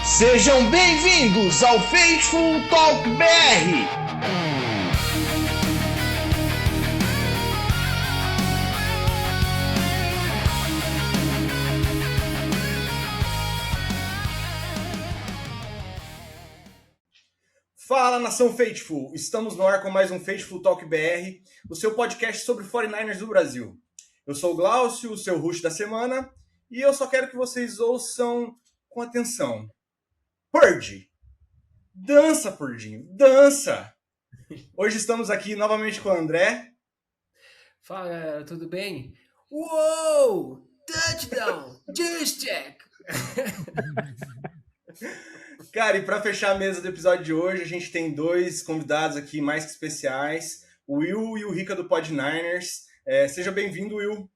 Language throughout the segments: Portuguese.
Sejam bem-vindos ao Faithful Talk BR. Fala, nação Faithful! Estamos no ar com mais um Faithful Talk BR, o seu podcast sobre 49ers do Brasil. Eu sou o Glaucio, o seu host da semana, e eu só quero que vocês ouçam com atenção. Purdy! Dança, Purdinho! Dança! Hoje estamos aqui novamente com o André. Fala, galera, tudo bem? Uou! Touchdown! Just check! Cara, e para fechar a mesa do episódio de hoje, a gente tem dois convidados aqui mais que especiais, o Will e o Rica do Pod9ers. Seja bem-vindo, Will.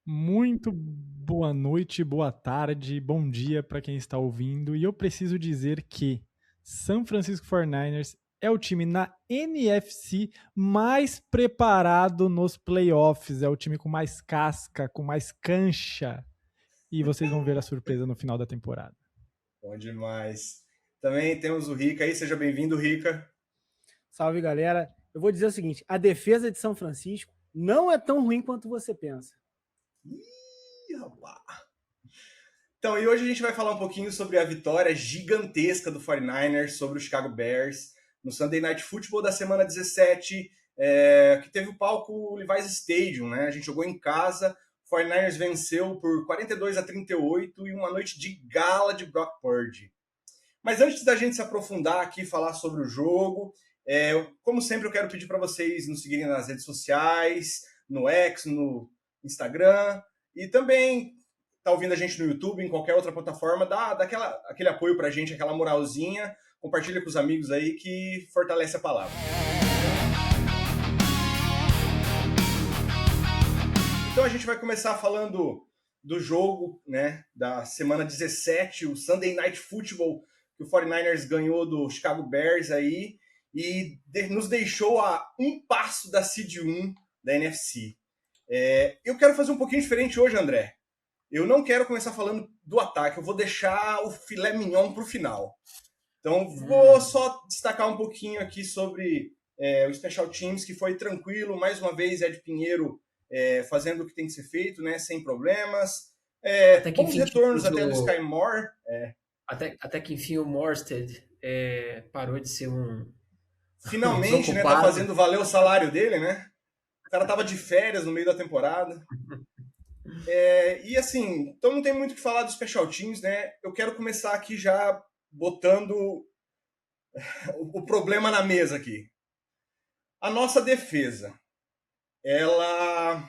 Muito boa noite, boa tarde, bom dia para quem está ouvindo. E eu preciso dizer que San Francisco 49ers é o time na NFC mais preparado nos playoffs. É o time com mais casca, com mais cancha. E vocês vão ver a surpresa no final da temporada. Bom demais. Também temos o Rica aí. Seja bem-vindo, Rica. Salve, galera. Eu vou dizer o seguinte, a defesa de São Francisco não é tão ruim quanto você pensa. Ih, rapaz. Então, e hoje a gente vai falar um pouquinho sobre a vitória gigantesca do 49ers sobre o Chicago Bears no Sunday Night Football da semana 17, que teve o palco Levi's Stadium, né? A gente jogou em casa, o 49ers venceu por 42-38 e uma noite de gala de Brock Purdy. Mas antes da gente se aprofundar aqui e falar sobre o jogo, como sempre eu quero pedir para vocês nos seguirem nas redes sociais, no X, no Instagram, e também tá ouvindo a gente no YouTube, em qualquer outra plataforma, dá aquele apoio pra gente, aquela moralzinha, compartilha com os amigos aí que fortalece a palavra. Então a gente vai começar falando do jogo, né, da semana 17, o Sunday Night Football, que o 49ers ganhou do Chicago Bears aí, e nos deixou a um passo da Seed 1 da NFC. Eu quero fazer um pouquinho diferente hoje, André. Eu não quero começar falando do ataque, eu vou deixar o filé mignon para o final. Então, vou só destacar um pouquinho aqui sobre o Special Teams, que foi tranquilo. Mais uma vez, Ed Pinheiro fazendo o que tem que ser feito, né, sem problemas. Bons retornos até do Sky Moore. Até que, enfim, o Morstead parou de ser um... Finalmente, né, tá fazendo valer o salário dele, né? O cara tava de férias no meio da temporada. E assim, então não tem muito o que falar dos Special Teams, né? Eu quero começar aqui já botando o problema na mesa aqui. A nossa defesa, ela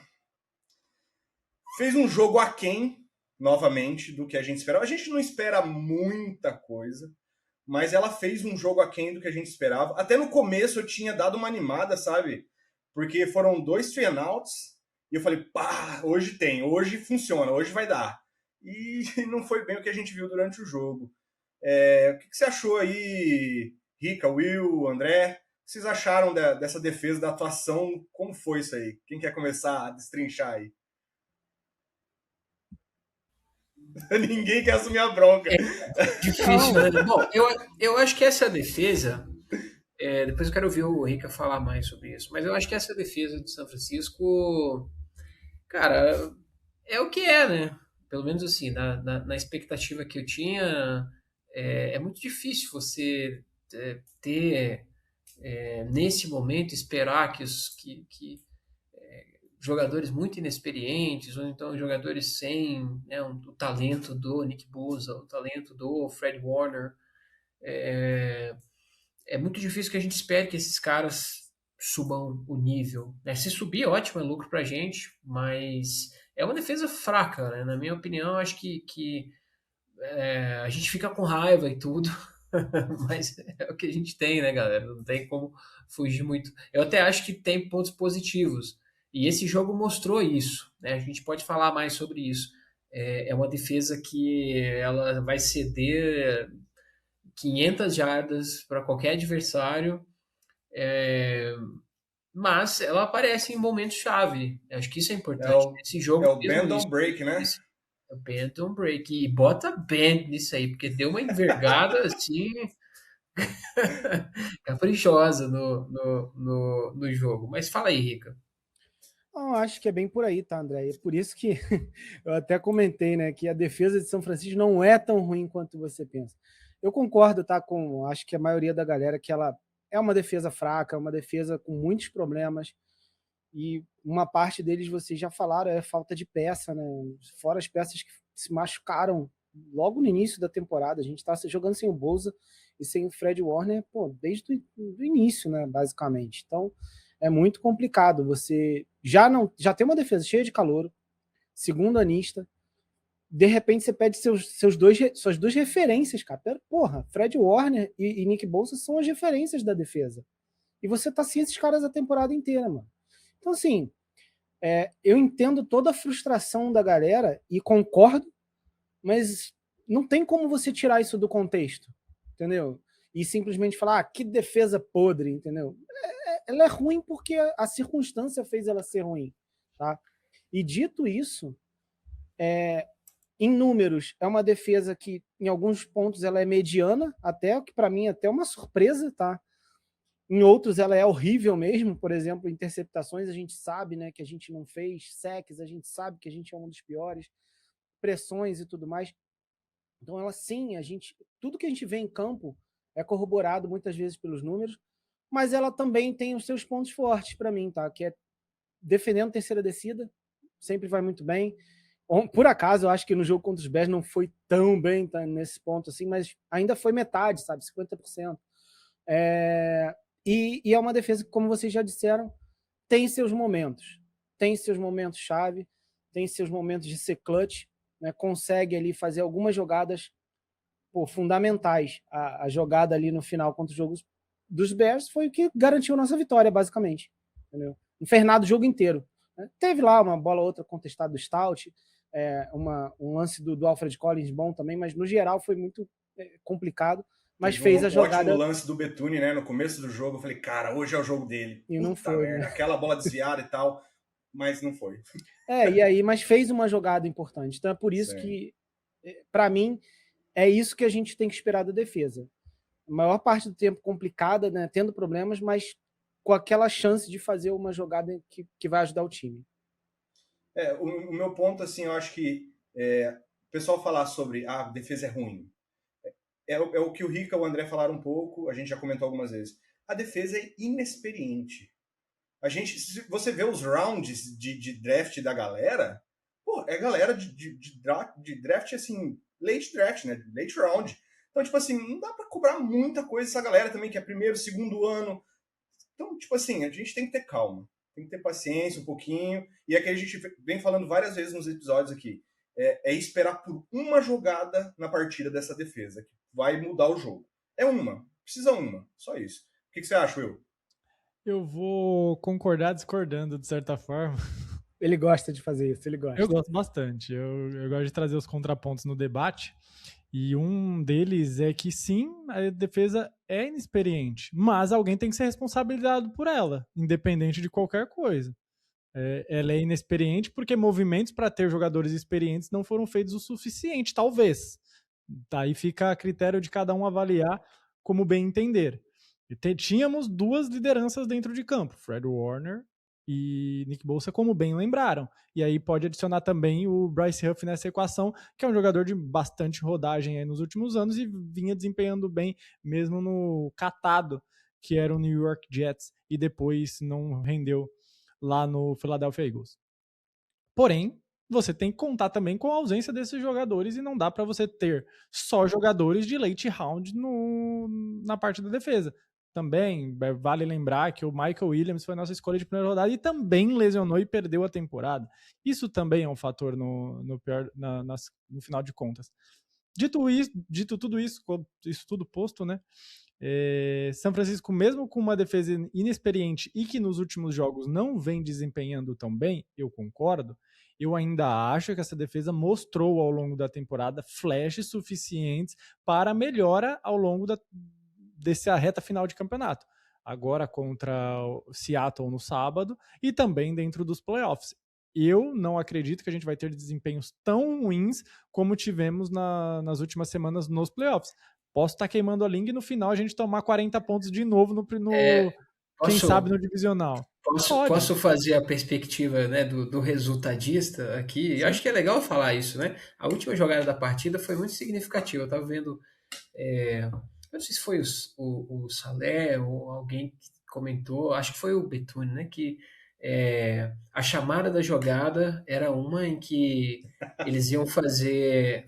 fez um jogo aquém, novamente, do que a gente esperava. A gente não espera muita coisa, mas ela fez um jogo aquém do que a gente esperava. Até no começo eu tinha dado uma animada, sabe? Porque foram 2 three-and-outs, e eu falei, hoje funciona, hoje vai dar. E não foi bem o que a gente viu durante o jogo. O que você achou aí, Rica, Will, André? O que vocês acharam dessa defesa, da atuação? Como foi isso aí? Quem quer começar a destrinchar aí? Ninguém quer assumir a bronca. Difícil, né? Bom, eu acho que essa defesa... depois eu quero ouvir o Rica falar mais sobre isso. Mas eu acho que essa defesa de São Francisco... Cara, é o que é, né? Pelo menos assim, na expectativa que eu tinha, é muito difícil você ter, nesse momento, esperar que jogadores muito inexperientes, ou então jogadores sem, né, o talento do Nick Bosa, o talento do Fred Warner, é muito difícil que a gente espere que esses caras subam o nível, né? Se subir, ótimo, é lucro pra gente, mas é uma defesa fraca, né? Na minha opinião, acho que a gente fica com raiva e tudo, mas é o que a gente tem, né, galera? Não tem como fugir muito. Eu até acho que tem pontos positivos, e esse jogo mostrou isso, né? A gente pode falar mais sobre isso. É uma defesa que ela vai ceder 500 jardas para qualquer adversário, mas ela aparece em momentos-chave. Acho que isso é importante. Esse jogo É o mesmo bend don't break, né? é o bend don't break. E bota bend nisso aí, porque deu uma envergada assim caprichosa no jogo. Mas fala aí, Rica. Não, acho que é bem por aí, tá, André? É por isso que eu até comentei, né, que a defesa de São Francisco não é tão ruim quanto você pensa. Eu concordo, tá, com acho que a maioria da galera que ela é uma defesa fraca, uma defesa com muitos problemas, e uma parte deles vocês já falaram, é falta de peça, né? Fora as peças que se machucaram logo no início da temporada. A gente está jogando sem o Bolsa e sem o Fred Warner, pô, desde o início, né, basicamente. Então, é muito complicado. Você já tem uma defesa cheia de calor, segundo anista, de repente você pede suas duas referências, cara. Porra, Fred Warner e Nick Bosa são as referências da defesa. E você tá sem esses caras a temporada inteira, mano. Então, assim, eu entendo toda a frustração da galera e concordo, mas não tem como você tirar isso do contexto, entendeu? E simplesmente falar, que defesa podre, entendeu? Ela é ruim porque a circunstância fez ela ser ruim, tá? E dito isso, em números, é uma defesa que, em alguns pontos, ela é mediana, até, que para mim é até uma surpresa, tá? Em outros, ela é horrível mesmo. Por exemplo, interceptações, a gente sabe, né, que a gente não fez. Sacks, a gente sabe que a gente é um dos piores. Pressões e tudo mais. Então, ela sim, tudo que a gente vê em campo é corroborado muitas vezes pelos números, mas ela também tem os seus pontos fortes para mim, tá? Que é defendendo terceira descida, sempre vai muito bem. Por acaso, eu acho que no jogo contra os Bears não foi tão bem, tá, nesse ponto assim, mas ainda foi metade, sabe? 50%. E é uma defesa que, como vocês já disseram, tem seus momentos. Tem seus momentos chave, tem seus momentos de ser clutch, né? Consegue ali fazer algumas jogadas fundamentais. A jogada ali no final contra os jogos dos Bears foi o que garantiu a nossa vitória, basicamente. Entendeu? Não fez nada o jogo inteiro. Né? Teve lá uma bola ou outra contestada do Stout, um lance do Alfred Collins bom também, mas no geral foi muito complicado. Mas fez a jogada. Ótimo lance do Bethune, né? No começo do jogo, eu falei, cara, hoje é o jogo dele. E não foi, merda, né? Aquela bola desviada e tal, mas não foi. Mas fez uma jogada importante. Então é por isso que, para mim, é isso que a gente tem que esperar da defesa. A maior parte do tempo complicada, né? Tendo problemas, mas com aquela chance de fazer uma jogada que vai ajudar o time. O meu ponto, assim, eu acho que o pessoal falar sobre a defesa é ruim. É o que o Rica e o André falaram um pouco, a gente já comentou algumas vezes. A defesa é inexperiente. Se você vê os rounds de draft da galera, pô, é galera de draft, assim, late draft, né? Late round. Então, tipo assim, não dá pra cobrar muita coisa essa galera também, que é primeiro, segundo ano. Então, tipo assim, a gente tem que ter calma. Tem que ter paciência um pouquinho. E é que a gente vem falando várias vezes nos episódios aqui. É esperar por uma jogada na partida dessa defesa, que vai mudar o jogo. Precisa uma, só isso. O que você acha, Will? Eu vou concordar discordando, de certa forma. Ele gosta de fazer isso, ele gosta. Eu gosto bastante. Eu gosto de trazer os contrapontos no debate. E um deles é que sim, a defesa é inexperiente, mas alguém tem que ser responsabilizado por ela, independente de qualquer coisa. Ela é inexperiente porque movimentos para ter jogadores experientes não foram feitos o suficiente, talvez. Daí fica a critério de cada um avaliar como bem entender. E tínhamos duas lideranças dentro de campo, Fred Warner e Nick Bosa, como bem lembraram. E aí pode adicionar também o Bryce Huff nessa equação, que é um jogador de bastante rodagem aí nos últimos anos e vinha desempenhando bem mesmo no catado, que era o New York Jets, e depois não rendeu lá no Philadelphia Eagles. Porém, você tem que contar também com a ausência desses jogadores e não dá para você ter só jogadores de late round na parte da defesa. Também vale lembrar que o Michael Williams foi nossa escolha de primeira rodada e também lesionou e perdeu a temporada. Isso também é um fator no final de contas. Dito tudo isso tudo posto, né? São Francisco, mesmo com uma defesa inexperiente e que nos últimos jogos não vem desempenhando tão bem, eu concordo, eu ainda acho que essa defesa mostrou ao longo da temporada flashes suficientes para melhora ao longo dessa reta final de campeonato. agora contra o Seattle no sábado e também dentro dos playoffs. Eu não acredito que a gente vai ter desempenhos tão ruins como tivemos nas últimas semanas nos playoffs. Posso estar queimando a língua e no final a gente tomar 40 pontos de novo quem sabe no divisional. Posso fazer a perspectiva, né, do resultadista aqui? Eu acho que é legal falar isso, né? A última jogada da partida foi muito significativa. Eu estava vendo, eu não sei se foi o Salé ou alguém que comentou, acho que foi o Betune, né? Que a chamada da jogada era uma em que eles iam fazer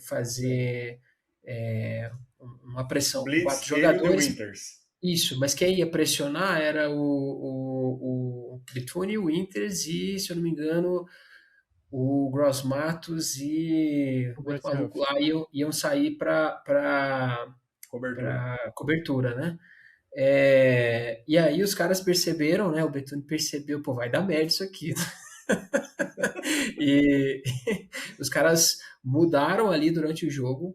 uma pressão com 4 jogadores. Isso, mas quem ia pressionar era o Betune e o Winters e, se eu não me engano, o Gross Matos e o outro maluco lá iam sair para cobertura, né? E aí os caras perceberam, né? O Betune percebeu, pô, vai dar merda isso aqui. E os caras mudaram ali durante o jogo,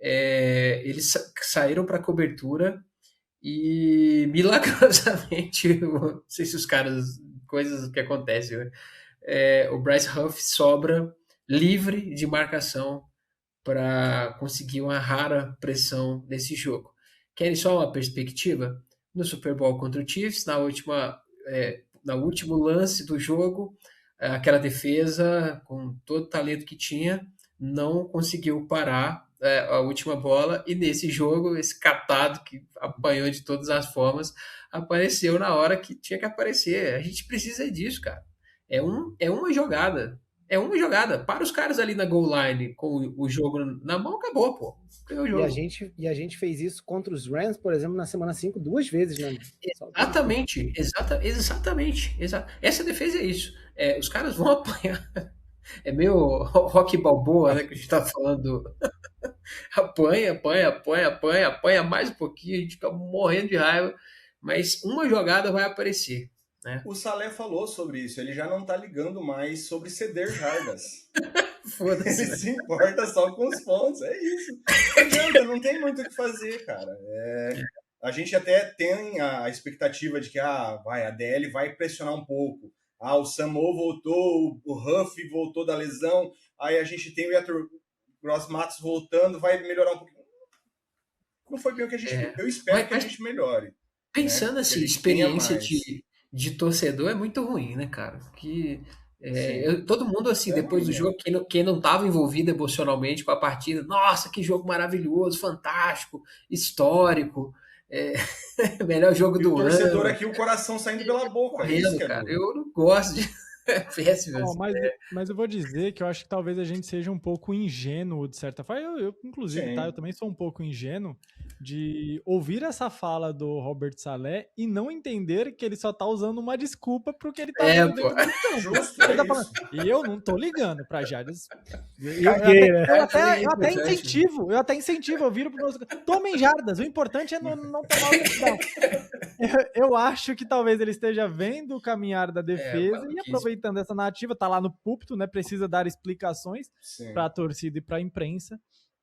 eles saíram para cobertura e milagrosamente, não sei se os caras, coisas que acontecem, né? O Bryce Huff sobra livre de marcação para conseguir uma rara pressão nesse jogo. Querem só uma perspectiva? No Super Bowl contra o Chiefs, no último lance do jogo, aquela defesa, com todo o talento que tinha, não conseguiu parar a última bola, e nesse jogo, esse catado que apanhou de todas as formas, apareceu na hora que tinha que aparecer. A gente precisa disso, cara. É uma jogada. É uma jogada. Para os caras ali na goal line com o jogo na mão, acabou, pô. O jogo. E a gente fez isso contra os Rams, por exemplo, na semana 5, 2 vezes, né? Exatamente. Essa defesa é isso. Os caras vão apanhar. É meio Rock Balboa, né? Que a gente tá falando. Apanha mais um pouquinho, a gente fica morrendo de raiva, mas uma jogada vai aparecer, né? O Salé falou sobre isso, ele já não tá ligando mais sobre ceder jardas. Foda-se. Ele se importa só com os pontos, é isso. Não adianta, não tem muito o que fazer, cara. A gente até tem a expectativa de que a DL vai pressionar um pouco. O Samoa voltou, o Huff voltou da lesão, aí a gente tem o Gross Matos voltando, vai melhorar um pouquinho. Não foi bem o que a gente... Eu espero que a gente melhore. Pensando assim, experiência de torcedor é muito ruim, né, cara? Que todo mundo, assim, depois do jogo, quem não estava envolvido emocionalmente com a partida, nossa, que jogo maravilhoso, fantástico, histórico, melhor jogo do ano. O torcedor aqui, o coração saindo pela boca. Correndo, cara. Eu não gosto de... péssimo. Mas eu vou dizer que eu acho que talvez a gente seja um pouco ingênuo, de certa forma. Eu inclusive, tá? Eu também sou um pouco ingênuo de ouvir essa fala do Robert Saleh e não entender que ele só tá usando uma desculpa pro que ele tá fazendo. Justo, E eu não tô ligando pra Jardas. Eu até incentivo, eu viro pro nosso... Tomem jardas, o importante é não tomar o touchdown. Eu acho que talvez ele esteja vendo o caminhar da defesa e aproveitando essa narrativa, tá lá no púlpito, né? Precisa dar explicações para a torcida e para a imprensa.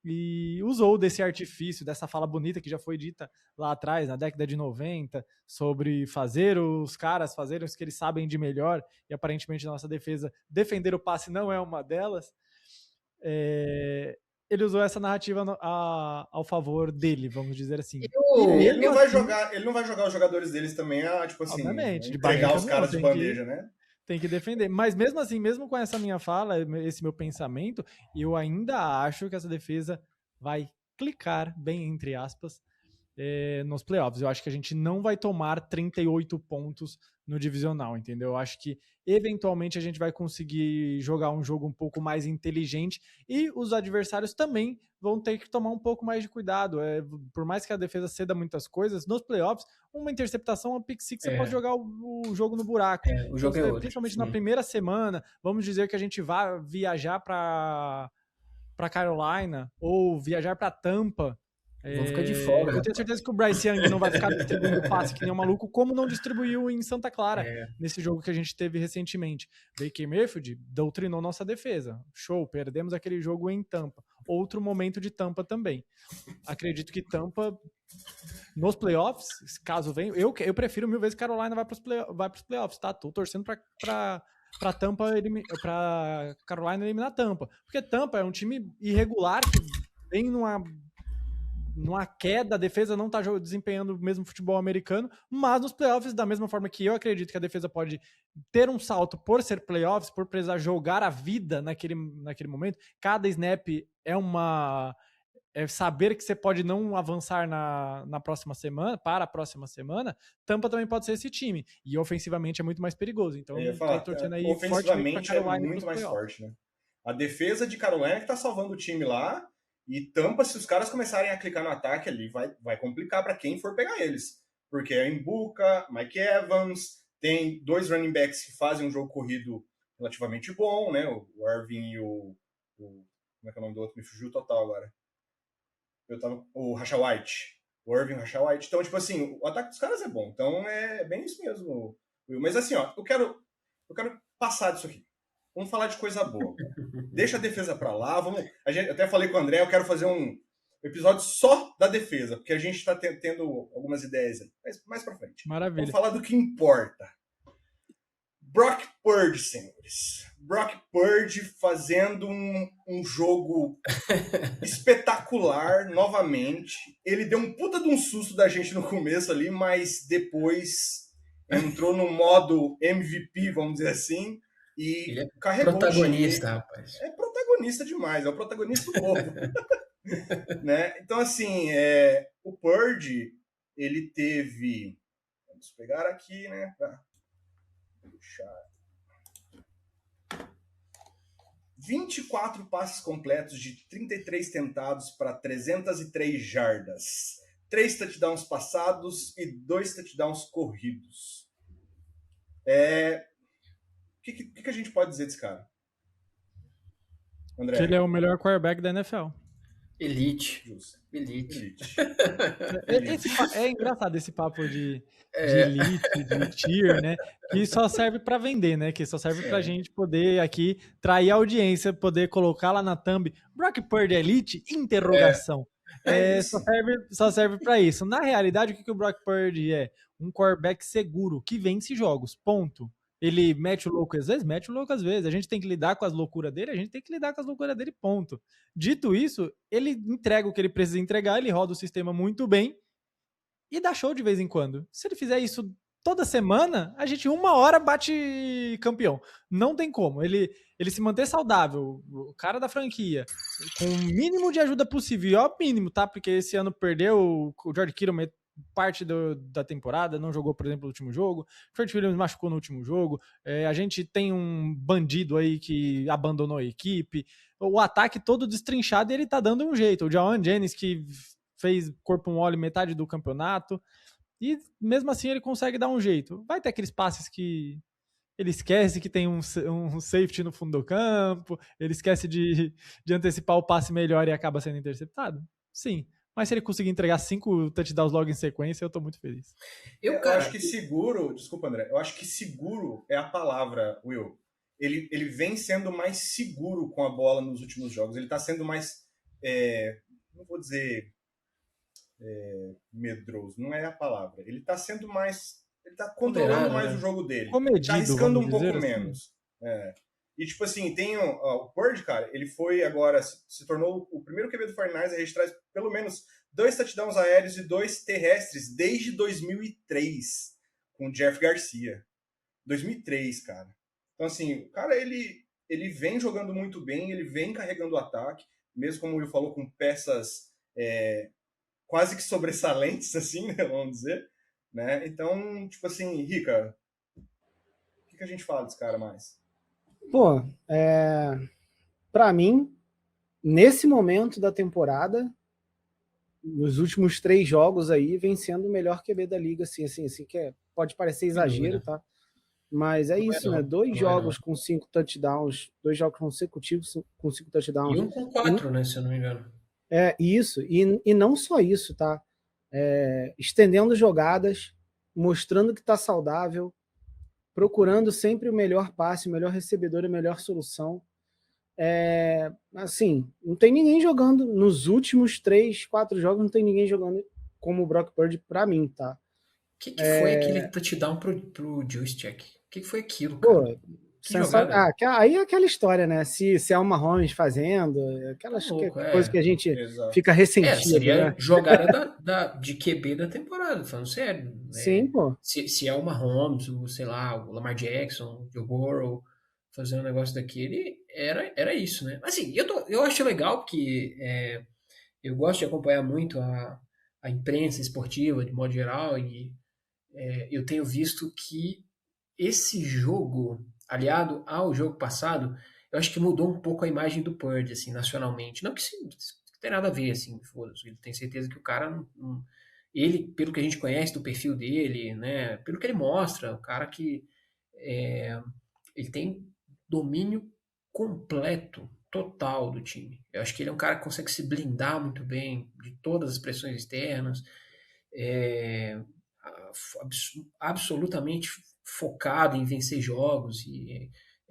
E usou desse artifício, dessa fala bonita que já foi dita lá atrás, na década de 90, sobre fazer os caras fazerem o que eles sabem de melhor, e aparentemente a nossa defesa defender o passe não é uma delas. Ele usou essa narrativa ao favor dele, vamos dizer assim. Ele não vai jogar os jogadores deles também tipo assim, obviamente, entregar os caras de bandeja, né? Tem que defender. Mas mesmo assim, mesmo com essa minha fala, esse meu pensamento, eu ainda acho que essa defesa vai clicar, bem entre aspas, nos playoffs. Eu acho que a gente não vai tomar 38 pontos no divisional, entendeu? Eu acho que eventualmente a gente vai conseguir jogar um jogo um pouco mais inteligente e os adversários também vão ter que tomar um pouco mais de cuidado. Por mais que a defesa ceda muitas coisas, nos playoffs, uma interceptação, uma pick six, você pode jogar o jogo no buraco. O jogo então, principalmente na primeira semana, vamos dizer que a gente vai viajar para Carolina ou viajar para Tampa, Vou ficar de folga. Eu tenho certeza que o Bryce Young não vai ficar distribuindo passe que nem um maluco, como não distribuiu em Santa Clara, nesse jogo que a gente teve recentemente. Baker Mayfield doutrinou nossa defesa. Show, perdemos aquele jogo em Tampa. Outro momento de Tampa também. Acredito que Tampa, nos playoffs, caso venha, eu prefiro 1000 vezes que Carolina vai para os playoffs, tá? Tô torcendo para Tampa, para Carolina eliminar Tampa. Porque Tampa é um time irregular que vem numa queda, a defesa não está desempenhando o mesmo futebol americano, mas nos playoffs, da mesma forma que eu acredito que a defesa pode ter um salto por ser playoffs, por precisar jogar a vida naquele momento, cada snap é saber que você pode não avançar na próxima semana, para a próxima semana. Tampa também pode ser esse time, e ofensivamente é muito mais perigoso, então estou torcendo aí ofensivamente é muito mais forte, né? A defesa de Carolina que está salvando o time lá. E Tampa, se os caras começarem a clicar no ataque ali, vai complicar para quem for pegar eles. Porque é Mbuka, Mike Evans, tem 2 running backs que fazem um jogo corrido relativamente bom, né? O Irving e o como é que é o nome do outro? Me fugiu total agora. O Rashad White. O Irving e o Rashad White. Então, tipo assim, o ataque dos caras é bom. Então, é bem isso mesmo, Will. Mas assim, ó, eu quero passar disso aqui. Vamos falar de coisa boa. Deixa a defesa pra lá. Eu até falei com o André, eu quero fazer um episódio só da defesa, porque a gente tá tendo algumas ideias aí. Mas mais pra frente. Maravilha. Vamos falar do que importa. Brock Purdy, senhores. Brock Purdy fazendo um jogo espetacular novamente. Ele deu um puta de um susto da gente no começo ali, mas depois entrou no modo MVP, vamos dizer assim. E ele é carregou protagonista, rapaz. É protagonista demais, é o protagonista do povo. Né? Então, assim, o Purdy, ele teve... Vamos pegar aqui, né? Pra puxar. 24 passes completos de 33 tentados para 303 jardas. 3 touchdowns passados e 2 touchdowns corridos. O que a gente pode dizer desse cara? André? Que ele é o melhor quarterback da NFL. Elite. Justo. Elite. É engraçado esse papo de elite, de tier, né? Que só serve para vender, né? Que só serve pra gente poder aqui trair a audiência, poder colocar lá na thumb Brock Purdy Elite? Interrogação. Só serve para isso. Na realidade, o que o Brock Purdy é? Um quarterback seguro, que vence jogos, ponto. Ele mete o louco às vezes? Mete o louco às vezes. A gente tem que lidar com as loucuras dele? A gente tem que lidar com as loucuras dele, ponto. Dito isso, ele entrega o que ele precisa entregar, ele roda o sistema muito bem e dá show de vez em quando. Se ele fizer isso toda semana, a gente 1 hora bate campeão. Não tem como. Ele se manter saudável, o cara da franquia, com o mínimo de ajuda possível, e ó, mínimo, tá? Porque esse ano perdeu o George Kittle parte da temporada, não jogou, por exemplo, no último jogo. O Trent Williams machucou no último jogo. A gente tem um bandido aí que abandonou a equipe. O ataque todo destrinchado e ele tá dando um jeito. O Jawan Jennings, que fez corpo mole metade do campeonato. E mesmo assim ele consegue dar um jeito. Vai ter aqueles passes que ele esquece que tem um safety no fundo do campo, ele esquece de antecipar o passe melhor e acaba sendo interceptado? Sim. Mas se ele conseguir entregar 5 touchdowns logo em sequência, eu tô muito feliz. Eu acho que seguro... Desculpa, André. Eu acho que seguro é a palavra, Will. Ele vem sendo mais seguro com a bola nos últimos jogos. Ele tá sendo mais... não vou dizer... medroso. Não é a palavra. Ele tá sendo mais... Ele tá controlando mais o jogo dele. Comedido, tá arriscando um pouco assim. menos. E, tipo assim, tem o Purdy, cara, ele foi agora, se tornou o primeiro QB do 49ers a registrar pelo menos 2 touchdowns aéreos e 2 terrestres desde 2003, com o Jeff Garcia. 2003, cara. Então, assim, o cara, ele vem jogando muito bem, ele vem carregando o ataque, mesmo como o Will falou, com peças quase que sobressalentes, assim, né, vamos dizer. Né? Então, tipo assim, Rica, o que a gente fala desse cara mais? Pô, pra mim, nesse momento da temporada, nos últimos 3 jogos aí, vem sendo o melhor QB da liga, assim, que pode parecer exagero, tá? Mas é isso, né? 2 jogos com 5 touchdowns, 2 jogos consecutivos com 5 touchdowns. E um com 4, né, se eu não me engano. Isso, e não só isso, tá? Estendendo jogadas, mostrando que está saudável, procurando sempre o melhor passe, o melhor recebedor, a melhor solução. Assim, não tem ninguém jogando nos últimos 3, 4 jogos, não tem ninguém jogando como o Brock Purdy pra mim, tá? O que foi aquele touchdown pro Juszczyk? O que foi aquilo, cara? Pô, Que jogada. aí é aquela história, né? Se é o Mahomes fazendo, aquelas coisas que a gente fica ressentido, seria né? jogada de QB da temporada, falando sério. Sim, pô. Se é o Mahomes, sei lá, o Lamar Jackson, o Joe Burrow fazendo um negócio daquele, era isso, né? Assim, eu acho legal porque eu gosto de acompanhar muito a imprensa esportiva, de modo geral, e eu tenho visto que esse jogo, aliado ao jogo passado, eu acho que mudou um pouco a imagem do Purdy, assim, nacionalmente. Não que isso tem nada a ver, assim, foda-se. Ele tem certeza que o cara ele, pelo que a gente conhece do perfil dele, né, pelo que ele mostra, o cara que ele tem domínio completo, total do time. Eu acho que ele é um cara que consegue se blindar muito bem de todas as pressões externas, é, absolutamente focado em vencer jogos,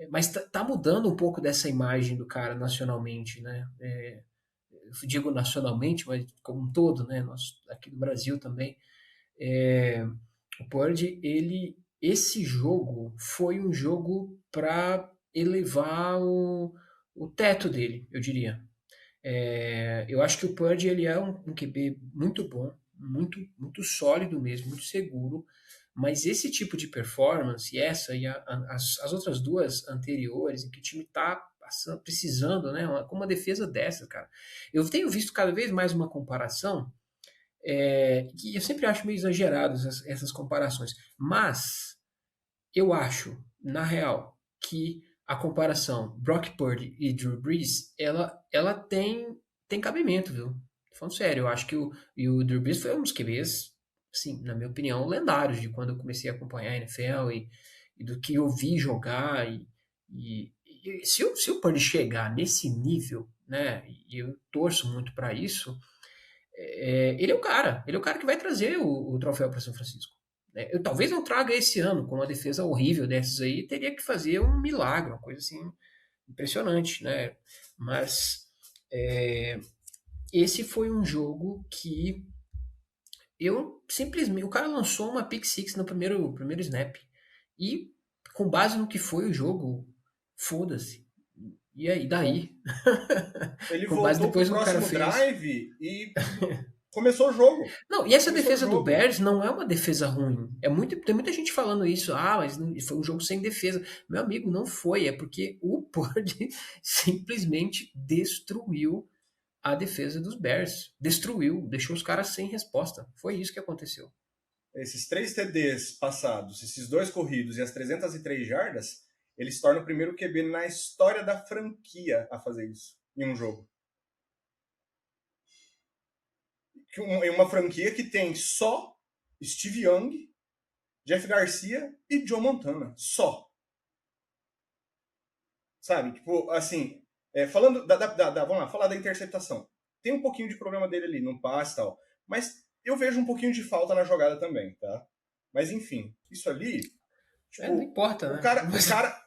mas tá mudando um pouco dessa imagem do cara nacionalmente, né? Eu digo nacionalmente, mas como um todo, né? Nós aqui do Brasil também. O Purdy, esse jogo foi um jogo para elevar o teto dele, eu diria. Eu acho que o Purdy ele é um QB muito bom, muito sólido mesmo, muito seguro, mas esse tipo de performance, essa e as outras duas anteriores, em que o time está precisando, né, com uma defesa dessa, cara. Eu tenho visto cada vez mais uma comparação, que eu sempre acho meio exagerado essas comparações, mas eu acho, na real, que a comparação Brock Purdy e Drew Brees, ela tem cabimento, viu? Tô falando sério, eu acho que o Drew Brees foi um dos QBs, assim, na minha opinião, lendários de quando eu comecei a acompanhar a NFL e do que eu vi jogar. E se o Purdy chegar nesse nível, né, e eu torço muito para isso, ele é o cara que vai trazer o troféu para São Francisco. Eu talvez não traga esse ano, com uma defesa horrível dessas aí, teria que fazer um milagre, uma coisa assim impressionante, né? Mas esse foi um jogo que eu simplesmente. O cara lançou uma pick six no primeiro snap. E com base no que foi o jogo, foda-se. E aí, daí? Ele Com base voltou pro depois no que o cara próximo fez. drive e começou o jogo. Não, e essa defesa do Bears não é uma defesa ruim. Tem muita gente falando isso. Mas foi um jogo sem defesa. Meu amigo, não foi. É porque o Purdy simplesmente destruiu a defesa dos Bears. Destruiu, deixou os caras sem resposta. Foi isso que aconteceu. Esses 3 TDs passados, esses 2 corridos e as 303 jardas, eles tornam o primeiro QB na história da franquia a fazer isso em um jogo. Uma franquia que tem só Steve Young, Jeff Garcia e Joe Montana. Só. Sabe? Tipo, assim, falando vamos lá, falar da interceptação. Tem um pouquinho de problema dele ali, no passe e tal. Mas eu vejo um pouquinho de falta na jogada também, tá? Mas enfim, isso ali... Tipo, não importa, né? O cara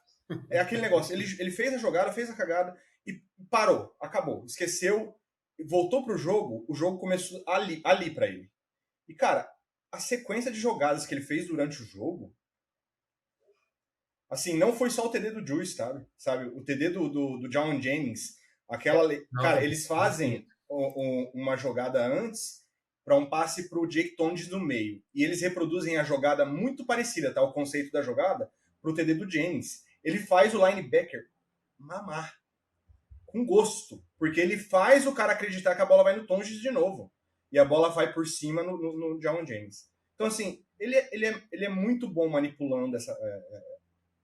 é aquele negócio, ele fez a jogada, fez a cagada e parou, acabou, esqueceu, voltou pro jogo, o jogo começou ali para ele. E cara, a sequência de jogadas que ele fez durante o jogo, assim, não foi só o TD do Juice, sabe? O TD do John Jennings, cara, eles fazem uma jogada antes para um passe pro Jake Tonges no meio, e eles reproduzem a jogada muito parecida, tá? O conceito da jogada pro TD do Jennings. Ele faz o linebacker mamar com gosto, porque ele faz o cara acreditar que a bola vai no Tonges de novo, e a bola vai por cima no John James. Então, assim, ele é muito bom manipulando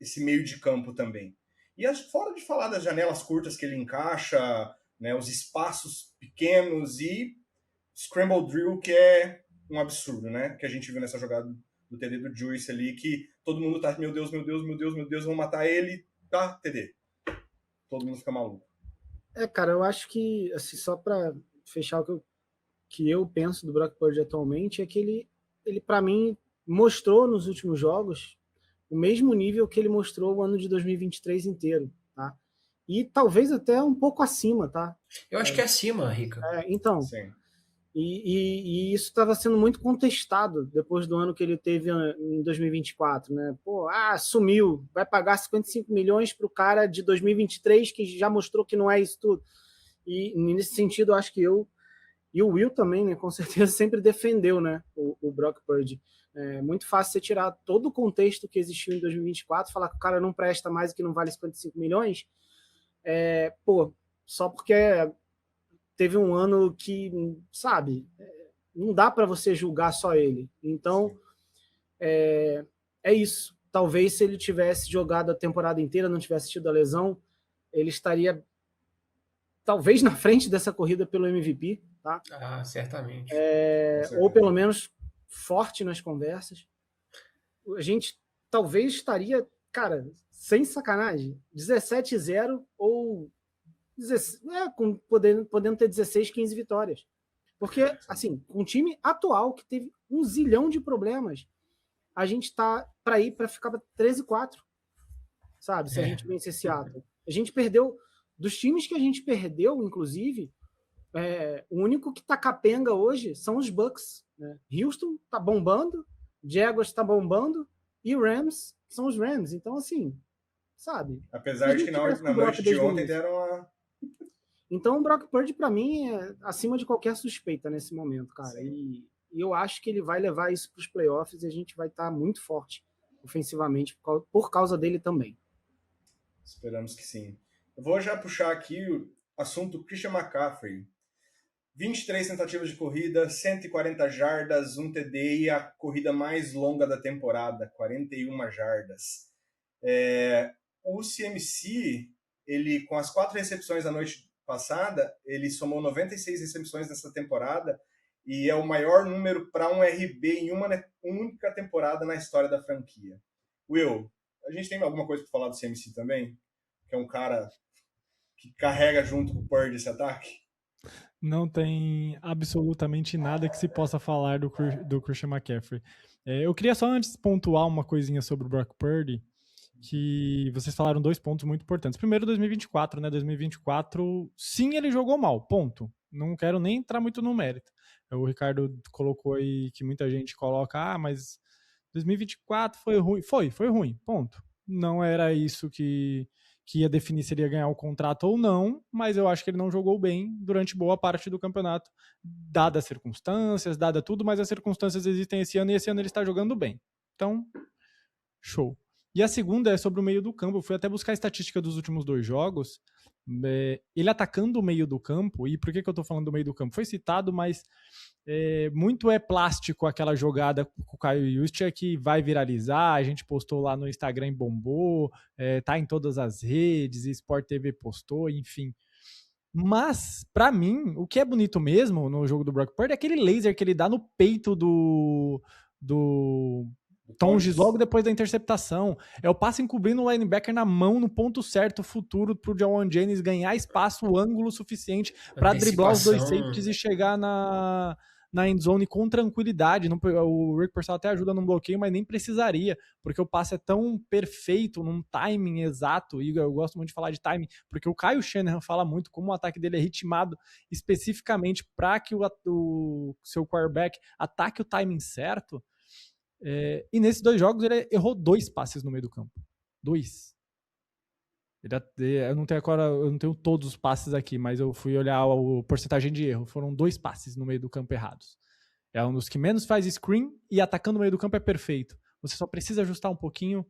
esse meio de campo também. E fora de falar das janelas curtas que ele encaixa, né, os espaços pequenos e scramble drill, que é um absurdo, né? Que a gente viu nessa jogada do TD do Juice ali, que todo mundo tá, meu Deus, vão matar ele, tá, TD. Todo mundo fica maluco. Cara, eu acho que, assim, só para fechar o que eu penso do Brock Purdy atualmente, é que ele para mim, mostrou nos últimos jogos o mesmo nível que ele mostrou o ano de 2023 inteiro, tá? E talvez até um pouco acima, tá? Eu acho que é acima, Rica. Então, Sim. E isso estava sendo muito contestado depois do ano que ele teve em 2024, né? Pô, sumiu, vai pagar 55 milhões para o cara de 2023 que já mostrou que não é isso tudo. E nesse sentido, eu acho que eu e o Will também, né, com certeza sempre defendeu, né, o Brock Purdy. É muito fácil você tirar todo o contexto que existiu em 2024, falar que o cara não presta mais e que não vale 55 milhões, só porque teve um ano que, sabe, não dá para você julgar só ele. Então, é isso. Talvez se ele tivesse jogado a temporada inteira, não tivesse tido a lesão, ele estaria talvez na frente dessa corrida pelo MVP, tá? Certamente. Ou pelo menos forte nas conversas. A gente talvez estaria, cara, sem sacanagem, 17-0 ou podendo ter 16, 15 vitórias. Porque, assim, com o time atual, que teve um zilhão de problemas, a gente tá para ir para ficar 13-4, sabe? Se a gente vencer Seattle. A gente perdeu, dos times que a gente perdeu, inclusive, o único que tá capenga hoje são os Bucks. Né? Houston tá bombando, Jaguars tá bombando, e Rams são os Rams. Então, assim, sabe? Apesar de que na noite de ontem deram uma... Então, o Brock Purdy, para mim, é acima de qualquer suspeita nesse momento, cara. E eu acho que ele vai levar isso para os playoffs e a gente vai estar muito forte ofensivamente por causa dele também. Esperamos que sim. Eu vou já puxar aqui o assunto Christian McCaffrey. 23 tentativas de corrida, 140 jardas, um TD e a corrida mais longa da temporada, 41 jardas. O CMC, ele com as 4 recepções da noite passada, ele somou 96 recepções nessa temporada e é o maior número para um RB em uma única temporada na história da franquia. Will, a gente tem alguma coisa para falar do CMC também? Que é um cara que carrega junto com o Purdy esse ataque? Não tem absolutamente nada que se possa falar do Christian McCaffrey. Eu queria só antes pontuar uma coisinha sobre o Brock Purdy, que vocês falaram 2 pontos muito importantes. Primeiro, 2024, né? 2024, sim, ele jogou mal, ponto. Não quero nem entrar muito no mérito. O Ricardo colocou aí que muita gente coloca, mas 2024 foi ruim. Foi ruim, ponto. Não era isso que ia definir se ele ia ganhar o contrato ou não, mas eu acho que ele não jogou bem durante boa parte do campeonato, dadas as circunstâncias, dada tudo, mas as circunstâncias existem esse ano e esse ano ele está jogando bem. Então, show. E a segunda é sobre o meio do campo. Eu fui até buscar a estatística dos últimos 2 jogos. Ele atacando o meio do campo, e por que eu estou falando do meio do campo? Foi citado, mas muito plástico aquela jogada com o Kyle Juszczyk que vai viralizar. A gente postou lá no Instagram e bombou, tá em todas as redes, Sport TV postou, enfim. Mas, pra mim, o que é bonito mesmo no jogo do Brock Purdy é aquele laser que ele dá no peito do Tonges logo depois da interceptação. É o passe encobrindo o linebacker na mão, no ponto certo, futuro, pro Jauan Jennings ganhar espaço, o ângulo suficiente para driblar os 2 safeties e chegar na endzone com tranquilidade. O Rick Pearsall até ajuda num bloqueio, mas nem precisaria, porque o passe é tão perfeito, num timing exato, e eu gosto muito de falar de timing, porque o Kyle Shanahan fala muito como o ataque dele é ritmado especificamente para que o seu quarterback ataque o timing certo. E nesses 2 jogos ele errou 2 passes no meio do campo. 2. Eu não tenho todos os passes aqui, mas eu fui olhar a porcentagem de erro. Foram 2 passes no meio do campo errados. É um dos que menos faz screen e atacando o meio do campo é perfeito. Você só precisa ajustar um pouquinho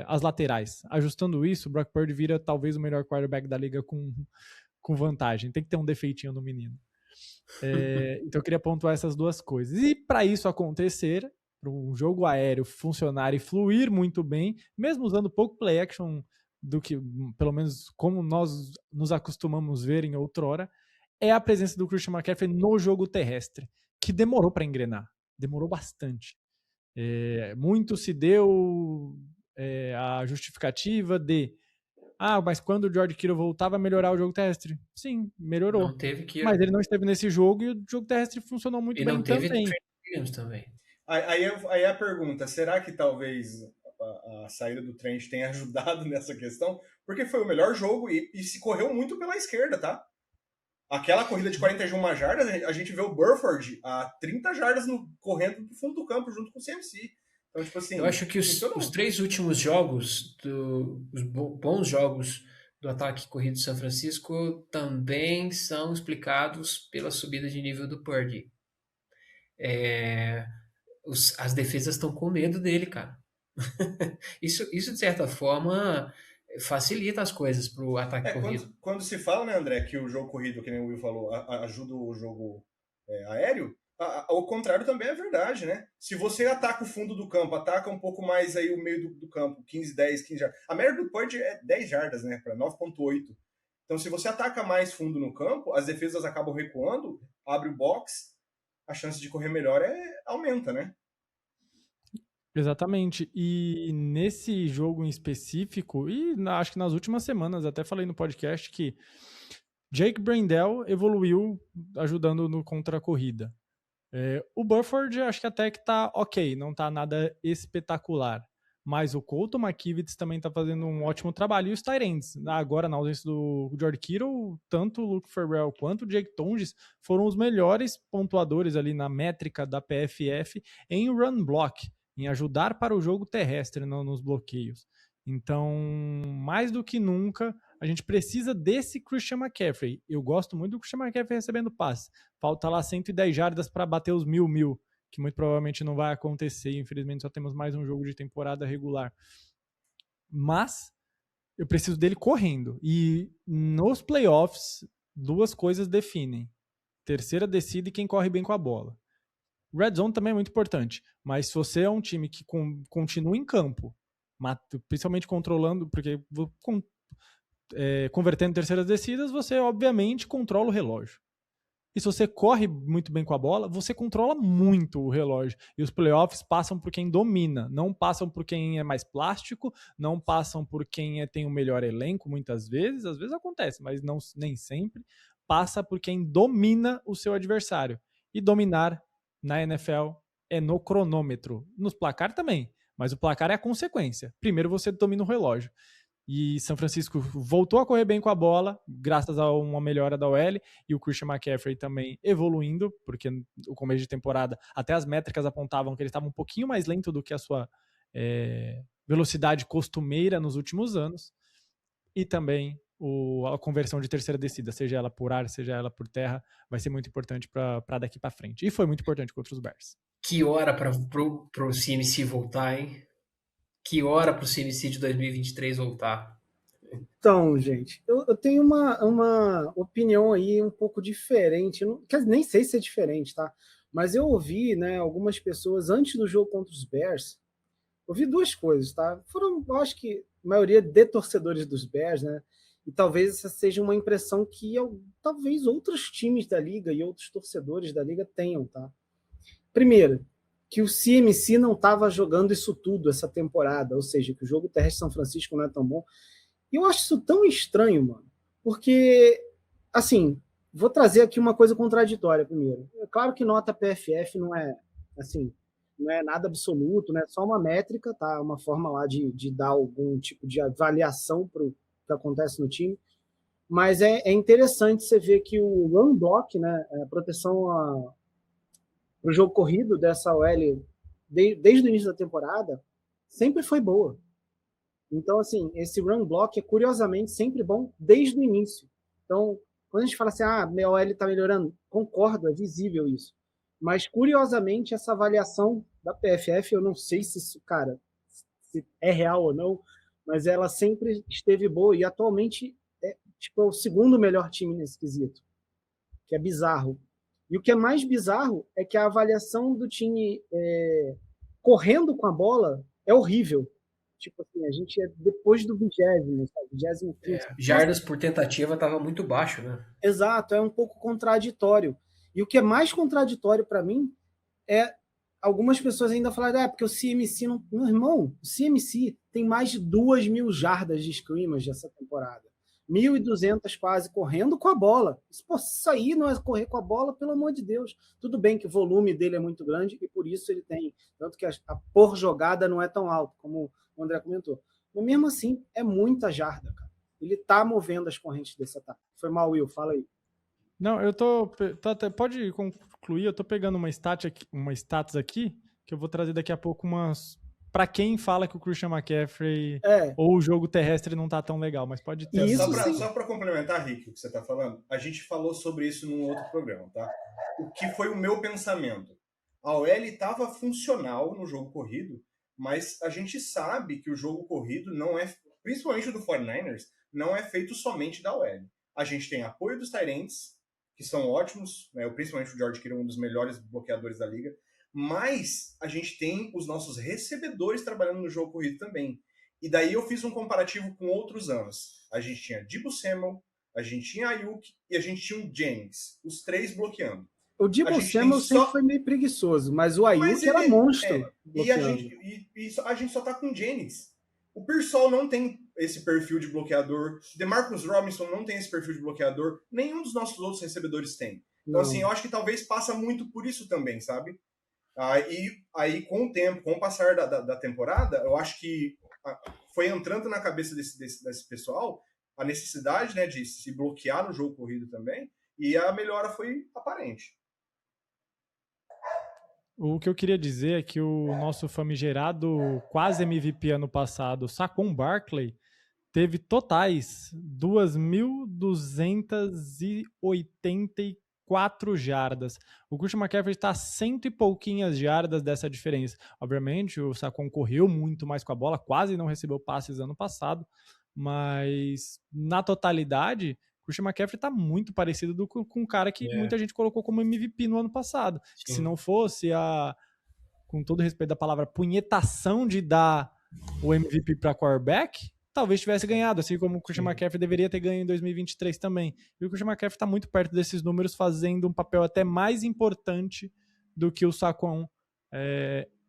as laterais. Ajustando isso, o Brock Purdy vira talvez o melhor quarterback da liga com vantagem. Tem que ter um defeitinho no menino. Então eu queria pontuar essas 2 coisas. E para isso acontecer, para um jogo aéreo funcionar e fluir muito bem, mesmo usando pouco play action do que, pelo menos como nós nos acostumamos ver em outrora, é a presença do Christian McCaffrey no jogo terrestre, que demorou para engrenar, demorou bastante. Muito se deu a justificativa de mas quando o George Kittle voltar, vai melhorar o jogo terrestre. Sim, melhorou. Não teve que... Mas ele não esteve nesse jogo e o jogo terrestre funcionou muito bem também. E não teve Williams também. Aí a pergunta, será que talvez a saída do Trent tenha ajudado nessa questão? Porque foi o melhor jogo e se correu muito pela esquerda, tá? Aquela corrida de 41 jardas, a gente vê o Burford a 30 jardas correndo do fundo do campo junto com o CMC. Então, tipo assim, eu acho que os 3 últimos jogos, os bons jogos do ataque corrido de São Francisco também são explicados pela subida de nível do Purdy. As defesas estão com medo dele, cara. Isso, de certa forma, facilita as coisas para o ataque corrido. Quando se fala, né, André, que o jogo corrido, que nem o Will falou, ajuda o jogo aéreo, ao contrário também é verdade, né? Se você ataca o fundo do campo, ataca um pouco mais aí o meio do campo, 15 jardas. A média do Purdy é 10 jardas, né? Para 9,8. Então, se você ataca mais fundo no campo, as defesas acabam recuando, abre o box, a chance de correr melhor aumenta, né? Exatamente. E nesse jogo em específico, e acho que nas últimas semanas, até falei no podcast que Jake Brendel evoluiu ajudando no contra a corrida. O Burford acho que até que tá ok, não tá nada espetacular. Mas o Colton McKivitz também tá fazendo um ótimo trabalho. E os tight ends, agora na ausência do George Kittle, tanto o Luke Farrell quanto o Jake Tonges foram os melhores pontuadores ali na métrica da PFF em run block, em ajudar para o jogo terrestre nos bloqueios. Então, mais do que nunca, a gente precisa desse Christian McCaffrey. Eu gosto muito do Christian McCaffrey recebendo passe. Falta lá 110 jardas para bater os 1.000, que muito provavelmente não vai acontecer. Infelizmente, só temos mais um jogo de temporada regular. Mas eu preciso dele correndo. E nos playoffs, 2 coisas definem: terceira descida e quem corre bem com a bola. Red Zone também é muito importante, mas se você é um time que continua em campo, principalmente controlando, porque convertendo terceiras descidas, você obviamente controla o relógio. E se você corre muito bem com a bola, você controla muito o relógio. E os playoffs passam por quem domina, não passam por quem é mais plástico, não passam por quem tem o melhor elenco, muitas vezes. Às vezes acontece, mas nem sempre. Passa por quem domina o seu adversário. E dominar na NFL é no cronômetro. Nos placar também, mas o placar é a consequência. Primeiro você domina o relógio. E São Francisco voltou a correr bem com a bola, graças a uma melhora da OL, e o Christian McCaffrey também evoluindo, porque no começo de temporada até as métricas apontavam que ele estava um pouquinho mais lento do que a sua velocidade costumeira nos últimos anos. E também a conversão de terceira descida, seja ela por ar, seja ela por terra, vai ser muito importante para daqui para frente. E foi muito importante contra os Bears. Que hora para o CMC voltar, hein? Que hora para o CMC de 2023 voltar? Então, gente, eu tenho uma opinião aí um pouco diferente. Nem sei se é diferente, tá? Mas eu ouvi, né, algumas pessoas antes do jogo contra os Bears. Ouvi 2 coisas, tá? Foram, eu acho que a maioria de torcedores dos Bears, né? E talvez essa seja uma impressão que talvez outros times da liga e outros torcedores da liga tenham, tá? Primeiro, que o CMC não estava jogando isso tudo essa temporada, ou seja, que o jogo terrestre de São Francisco não é tão bom. E eu acho isso tão estranho, mano, porque, assim, vou trazer aqui uma coisa contraditória primeiro. É claro que nota PFF não é, assim, não é nada absoluto, né? Só uma métrica, tá? Uma forma lá de dar algum tipo de avaliação para o que acontece no time. Mas é interessante você ver que o run block, né, a proteção para o jogo corrido dessa OL desde o início da temporada sempre foi boa. Então, assim, esse run block é curiosamente sempre bom desde o início. Então, quando a gente fala assim, minha OL está melhorando, concordo, é visível isso. Mas, curiosamente, essa avaliação da PFF, eu não sei se isso, cara, se é real ou não, mas ela sempre esteve boa e atualmente é o segundo melhor time nesse quesito, que é bizarro. E o que é mais bizarro é que a avaliação do time correndo com a bola é horrível. Tipo assim, a gente depois do 20º, sabe? 25º. Jardas por tentativa estava muito baixo, né? Exato, é um pouco contraditório. E o que é mais contraditório para mim é algumas pessoas ainda falarem, porque o CMC não... Meu irmão, o CMC tem mais de 2.000 jardas de scrimmage essa temporada. 1.200 quase correndo com a bola. Isso aí não é correr com a bola, pelo amor de Deus. Tudo bem que o volume dele é muito grande e por isso ele tem, tanto que a por jogada não é tão alto, como o André comentou. Mas mesmo assim, é muita jarda, cara. Ele tá movendo as correntes desse ataque. Foi mal, Will, fala aí. Não, pode concluir, eu tô pegando uma status aqui, que eu vou trazer daqui a pouco para quem fala que o Christian McCaffrey ou o jogo terrestre não tá tão legal, mas pode ter. Só para complementar, Rick, o que você tá falando, a gente falou sobre isso num outro programa, tá? O que foi o meu pensamento? A OL estava funcional no jogo corrido, mas a gente sabe que o jogo corrido não é, principalmente o do 49ers, não é feito somente da OL. A gente tem apoio dos tight ends, que são ótimos, né? Principalmente o George Kittle, um dos melhores bloqueadores da liga, mas a gente tem os nossos recebedores trabalhando no jogo corrido também. E daí eu fiz um comparativo com outros anos. A gente tinha Deebo Samuel, a gente tinha Ayuk e a gente tinha o Jennings, os três bloqueando. O Deebo Samuel sempre foi meio preguiçoso, mas o Ayuk era monstro. E a gente só tá com o Jennings. O Pearsall não tem esse perfil de bloqueador, DeMarcus Robinson não tem esse perfil de bloqueador, nenhum dos nossos outros recebedores tem. Então, assim, eu acho que talvez passa muito por isso também, sabe? Aí, com o tempo, com o passar da temporada, eu acho que foi entrando na cabeça desse pessoal a necessidade, né, de se bloquear no jogo corrido também, e a melhora foi aparente. O que eu queria dizer é que o nosso famigerado quase MVP ano passado, Saquon Barkley, teve totais 2.284 jardas. O Christian McCaffrey está a 100 e pouquinhas jardas dessa diferença. Obviamente, o Saquon correu muito mais com a bola, quase não recebeu passes ano passado, mas na totalidade, o Christian McCaffrey está muito parecido com um cara que muita gente colocou como MVP no ano passado. Que se não fosse com todo respeito da palavra, punhetação de dar o MVP para quarterback, talvez tivesse ganhado, assim como o Christian McCaffrey deveria ter ganho em 2023 também. E o Christian McCaffrey está muito perto desses números, fazendo um papel até mais importante do que o Saquon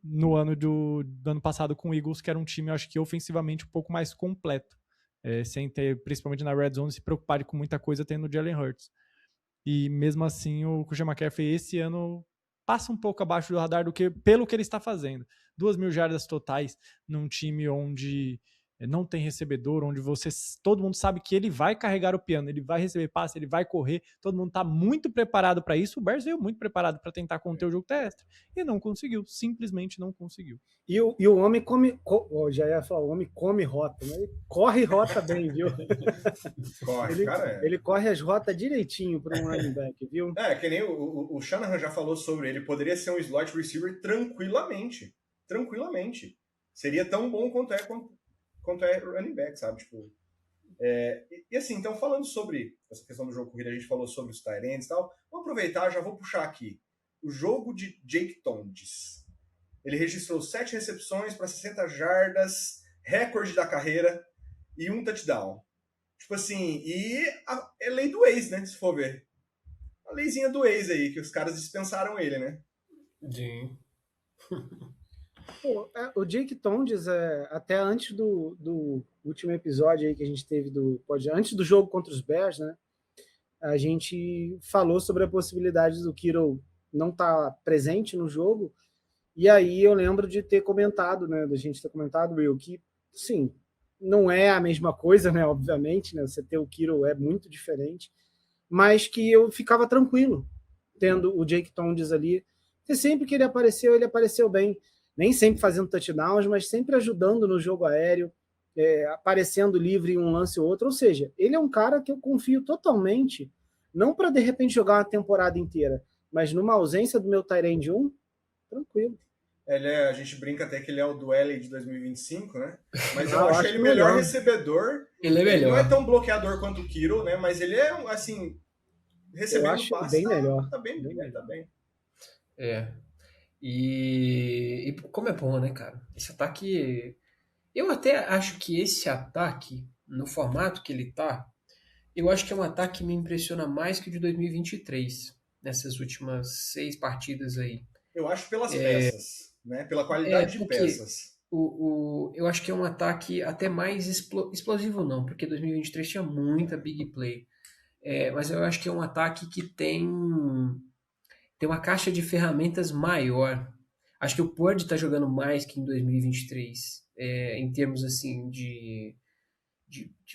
no ano do ano passado com o Eagles, que era um time, eu acho que ofensivamente um pouco mais completo, sem ter, principalmente na red zone, se preocupar com muita coisa tendo o Jalen Hurts. E mesmo assim, o Christian McCaffrey esse ano passa um pouco abaixo do radar pelo que ele está fazendo. 2.000 jardas totais num time onde não tem recebedor, onde todo mundo sabe que ele vai carregar o piano, ele vai receber passe, ele vai correr, todo mundo está muito preparado para isso. O Bears veio muito preparado para tentar conter o jogo terrestre e não conseguiu, simplesmente não conseguiu. E o homem já ia falar, o homem come rota, mas ele corre rota bem, viu? Ele corre as rotas direitinho para um running back, viu? Que nem o Shanahan já falou sobre ele, poderia ser um slot receiver tranquilamente. Seria tão bom quanto é running back, sabe? Tipo, e assim, então falando sobre essa questão do jogo corrido, a gente falou sobre os tight ends e tal, vou aproveitar, já vou puxar aqui o jogo de Jake Tonges. Ele registrou 7 recepções para 60 jardas, recorde da carreira e 1 touchdown. Tipo assim, é lei do ex, né? Se for ver. A leizinha do ex aí, que os caras dispensaram ele, né? Sim. O Jake Tonges, até antes do último episódio aí que a gente teve antes do jogo contra os Bears, né? A gente falou sobre a possibilidade do Kittle não estar presente no jogo. E aí eu lembro de ter comentado, né? Da gente ter comentado, Will, que sim, não é a mesma coisa, né? Obviamente, né? Você ter o Kittle é muito diferente, mas que eu ficava tranquilo tendo o Jake Tonges ali. Porque sempre que ele apareceu bem. Nem sempre fazendo touchdowns, mas sempre ajudando no jogo aéreo, aparecendo livre em um lance ou outro. Ou seja, ele é um cara que eu confio totalmente, não para de repente jogar uma temporada inteira, mas numa ausência do meu tight end 1, tranquilo. A gente brinca até que ele é o duelo de 2025, né? Mas eu acho ele melhor recebedor. Ele é melhor. Ele não é tão bloqueador quanto o Kittle, né? Mas ele é, assim, recebendo passe, bem melhor. Tá bem. E como é bom, né, cara? Esse ataque... Eu até acho que esse ataque, no formato que ele tá, eu acho que é um ataque que me impressiona mais que o de 2023, nessas últimas 6 partidas aí. Eu acho pelas peças, né? Pela qualidade de peças. Eu acho que é um ataque até mais explosivo, não, porque 2023 tinha muita big play. Mas eu acho que é um ataque que tem uma caixa de ferramentas maior. Acho que o Purdy está jogando mais que em 2023, em termos assim de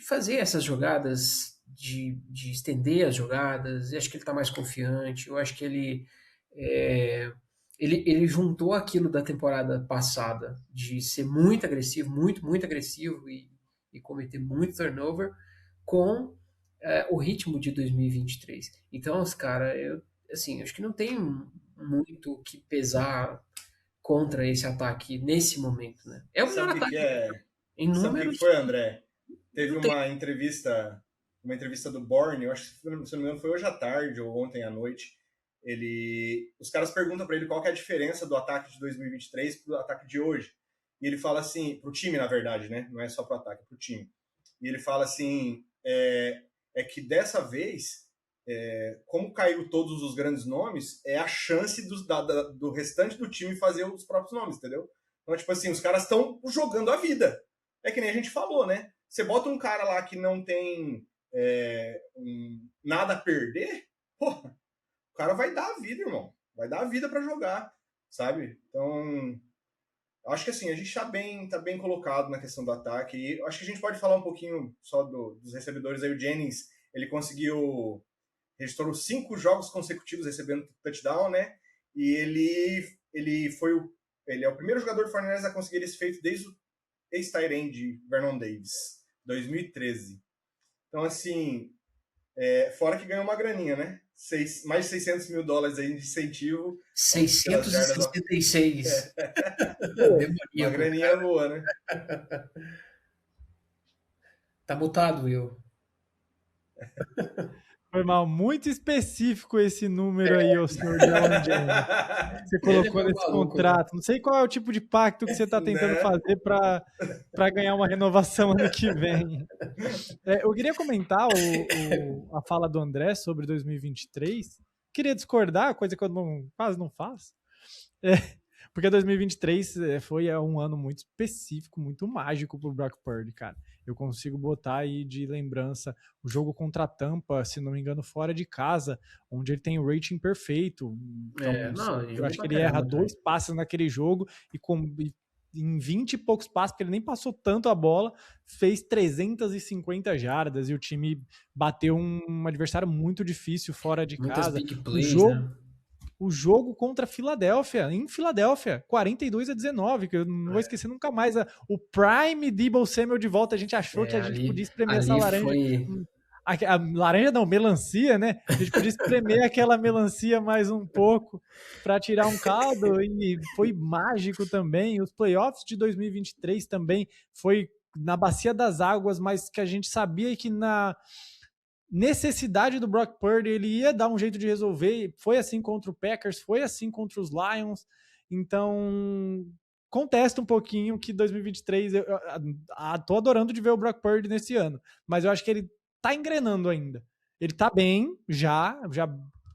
fazer essas jogadas, de estender as jogadas. Eu acho que ele está mais confiante. Eu acho que ele juntou aquilo da temporada passada, de ser muito agressivo, muito agressivo e cometer muito turnover, com o ritmo de 2023. Então, cara, assim, acho que não tem muito o que pesar contra esse ataque nesse momento, né? É o melhor Sabe o ataque que é? em Sabe o que números. foi, André? Teve Não tem. uma entrevista do Borne, eu acho que, se não me engano, foi hoje à tarde ou ontem à noite. Os caras perguntam para ele qual que é a diferença do ataque de 2023 pro ataque de hoje. E ele fala assim, pro time, na verdade, né? Não é só pro ataque, é pro time. E ele fala assim, que dessa vez, como caiu todos os grandes nomes, é a chance do restante do time fazer os próprios nomes, entendeu? Então, tipo assim, os caras estão jogando a vida. É que nem a gente falou, né? Você bota um cara lá que não tem nada a perder, porra, o cara vai dar a vida, irmão. Vai dar a vida para jogar, sabe? Então, acho que assim, a gente tá bem colocado na questão do ataque. E acho que a gente pode falar um pouquinho só dos recebedores aí. O Jennings, ele registrou 5 jogos consecutivos recebendo touchdown, né? E ele é o primeiro jogador do Fortaleza a conseguir esse feito desde o ex-tight end Vernon Davis, 2013. Então, assim, fora que ganhou uma graninha, né? Mais de $600 mil aí de incentivo. 666. Uma graninha boa, né? Tá mutado, Will. Foi mal, muito específico esse número aí, o senhor John James. Você colocou nesse contrato. Não sei qual é o tipo de pacto que você está tentando fazer para ganhar uma renovação ano que vem. Eu queria comentar a fala do André sobre 2023. Queria discordar, coisa que eu quase não faço. Porque 2023 foi um ano muito específico, muito mágico pro Brock Purdy, cara. Eu consigo botar aí de lembrança o jogo contra a Tampa, se não me engano, fora de casa, onde ele tem o rating perfeito. Então, eu acho que ele erra 2 passes naquele jogo e em 20 e poucos passes, porque ele nem passou tanto a bola, fez 350 jardas e o time bateu um adversário muito difícil fora de casa. Big plays, né? O jogo contra a Filadélfia, em Filadélfia, 42-19, que eu não vou esquecer nunca mais. O Prime Deebo Samuel de volta, a gente achou que a gente podia espremer essa laranja. A laranja não, melancia, né? A gente podia espremer aquela melancia mais um pouco para tirar um caldo, e foi mágico também. Os playoffs de 2023 também foi na bacia das águas, mas que a gente sabia que na necessidade do Brock Purdy ele ia dar um jeito de resolver. Foi assim contra o Packers, foi assim contra os Lions. Então, contesto um pouquinho que 2023 eu tô adorando de ver o Brock Purdy nesse ano, mas eu acho que ele tá engrenando ainda. Ele tá bem, já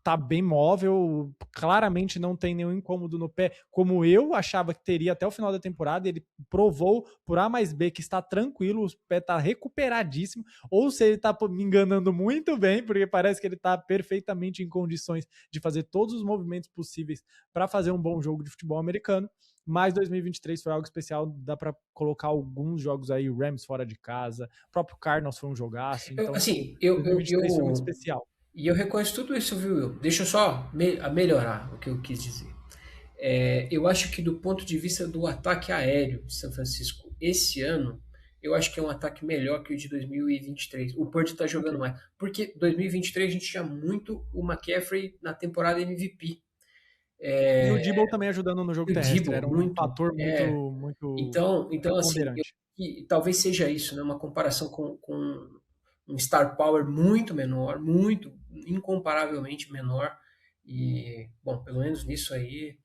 tá bem móvel, claramente não tem nenhum incômodo no pé, como eu achava que teria até o final da temporada. Ele provou por A mais B que está tranquilo, o pé está recuperadíssimo, ou se ele está me enganando muito bem, porque parece que ele está perfeitamente em condições de fazer todos os movimentos possíveis para fazer um bom jogo de futebol americano. Mas 2023 foi algo especial, dá para colocar alguns jogos aí, o Rams fora de casa, o próprio Cardinals foi um jogaço, então 2023 foi muito especial. E eu reconheço tudo isso, viu? Deixa eu só melhorar o que eu quis dizer. Eu acho que do ponto de vista do ataque aéreo de São Francisco esse ano, eu acho que é um ataque melhor que o de 2023. O Purdy tá jogando mais. Porque 2023 a gente tinha muito o McCaffrey na temporada MVP. E o Deebo também ajudando no jogo terrestre. Era um fator muito Então assim, talvez seja isso, né? Uma comparação com um star power muito menor, muito incomparavelmente menor. E, bom, pelo menos nisso aí,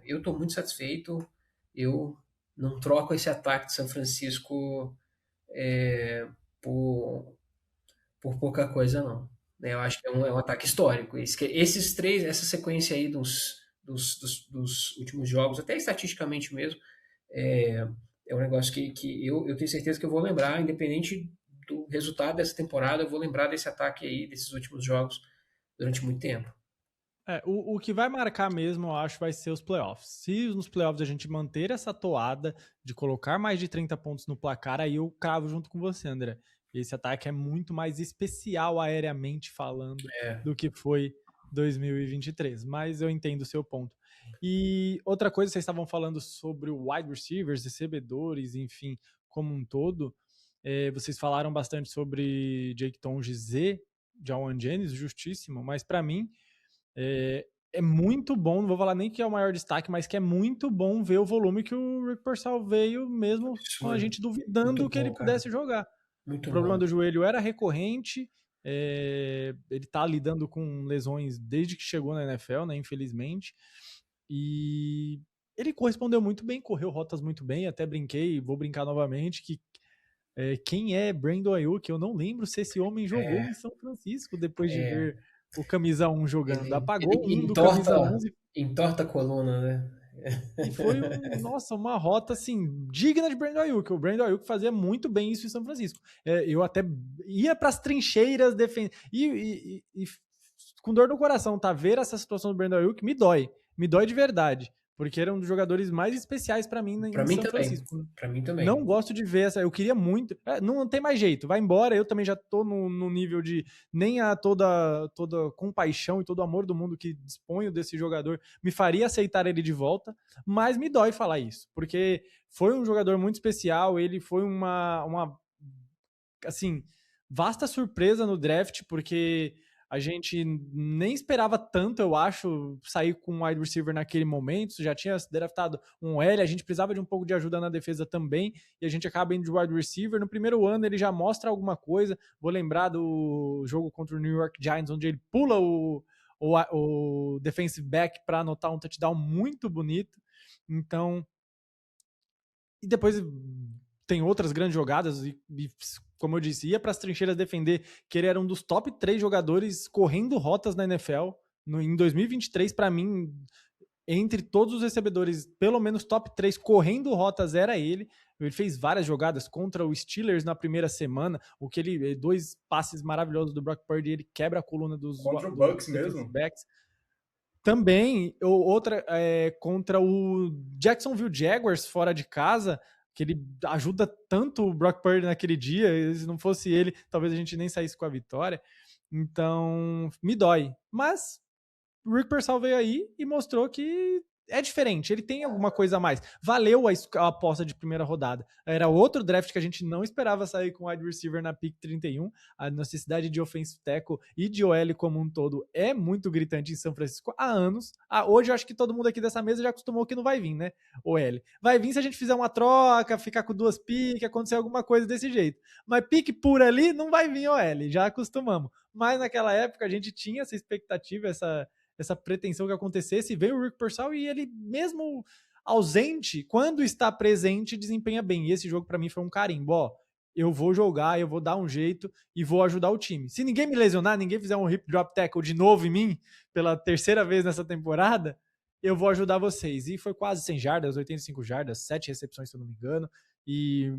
eu estou muito satisfeito. Eu não troco esse ataque de São Francisco por pouca coisa, não. Eu acho que é um ataque histórico. Essa sequência aí dos últimos jogos, até estatisticamente mesmo, é um negócio que eu tenho certeza que eu vou lembrar, independente do resultado dessa temporada, eu vou lembrar desse ataque aí, desses últimos jogos, durante muito tempo. O que vai marcar mesmo, eu acho, vai ser os playoffs. Se nos playoffs a gente manter essa toada de colocar mais de 30 pontos no placar, aí eu cravo junto com você, André. Esse ataque é muito mais especial aéreamente falando do que foi 2023. Mas eu entendo o seu ponto. E outra coisa, vocês estavam falando sobre o wide receivers, recebedores, enfim, como um todo. Vocês falaram bastante sobre Jake Tonges e Jawan Jennings, justíssimo, mas para mim é muito bom, não vou falar nem que é o maior destaque, mas que é muito bom ver o volume que o Rick Pearsall veio, mesmo com a gente duvidando que ele pudesse jogar. Muito o problema bom. do joelho era recorrente, ele tá lidando com lesões desde que chegou na NFL, né, infelizmente, e ele correspondeu muito bem, correu rotas muito bem, até brinquei, vou brincar novamente, que quem é Brandon Ayuk? Eu não lembro se esse homem jogou em São Francisco depois de ver o camisa 1 jogando. Apagou ele do camisa 11. Entorta a coluna, né? E foi uma rota assim, digna de Brandon Ayuk. O Brandon Ayuk fazia muito bem isso em São Francisco. Eu até ia para as trincheiras defender. E com dor no coração, tá? Ver essa situação do Brandon Ayuk me dói. Me dói de verdade. Porque era um dos jogadores mais especiais para mim em São Francisco. Para mim também. Não gosto de ver essa. Eu queria muito. Não tem mais jeito. Vai embora. Eu também já tô no nível de nem toda compaixão e todo o amor do mundo que disponho desse jogador me faria aceitar ele de volta. Mas me dói falar isso, porque foi um jogador muito especial. Ele foi uma assim, vasta surpresa no draft, porque a gente nem esperava tanto, eu acho, sair com um wide receiver naquele momento. Já tinha draftado um L, a gente precisava de um pouco de ajuda na defesa também, e a gente acaba indo de wide receiver. No primeiro ano ele já mostra alguma coisa. Vou lembrar do jogo contra o New York Giants, onde ele pula o defensive back para anotar um touchdown muito bonito. Então, e depois tem outras grandes jogadas, e como eu disse, ia para as trincheiras defender, que ele era um dos top 3 jogadores correndo rotas na NFL. Em 2023, para mim, entre todos os recebedores, pelo menos top 3 correndo rotas era ele. Ele fez várias jogadas contra o Steelers na primeira semana, dois passes maravilhosos do Brock Purdy, ele quebra a coluna dos contra o Bucks mesmo. Backs. Também, outra contra o Jacksonville Jaguars fora de casa, que ele ajuda tanto o Brock Purdy naquele dia. Se não fosse ele, talvez a gente nem saísse com a vitória. Então, me dói. Mas o Rick Pearsall veio aí e mostrou que é diferente, ele tem alguma coisa a mais. Valeu a aposta de primeira rodada. Era outro draft que a gente não esperava sair com wide receiver na pick 31. A necessidade de offensive tackle e de OL como um todo é muito gritante em São Francisco há anos. Hoje eu acho que todo mundo aqui dessa mesa já acostumou que não vai vir, né? OL. Vai vir se a gente fizer uma troca, ficar com 2 piques, acontecer alguma coisa desse jeito. Mas pique por ali não vai vir OL, já acostumamos. Mas naquela época a gente tinha essa expectativa, essa pretensão que acontecesse, veio o Rick Pearsall e ele, mesmo ausente, quando está presente, desempenha bem. E esse jogo para mim foi um carimbo. Eu vou jogar, eu vou dar um jeito e vou ajudar o time. Se ninguém me lesionar, ninguém fizer um hip drop tackle de novo em mim, pela terceira vez nessa temporada, eu vou ajudar vocês. E foi quase 100 jardas, 85 jardas, 7 recepções, se eu não me engano, e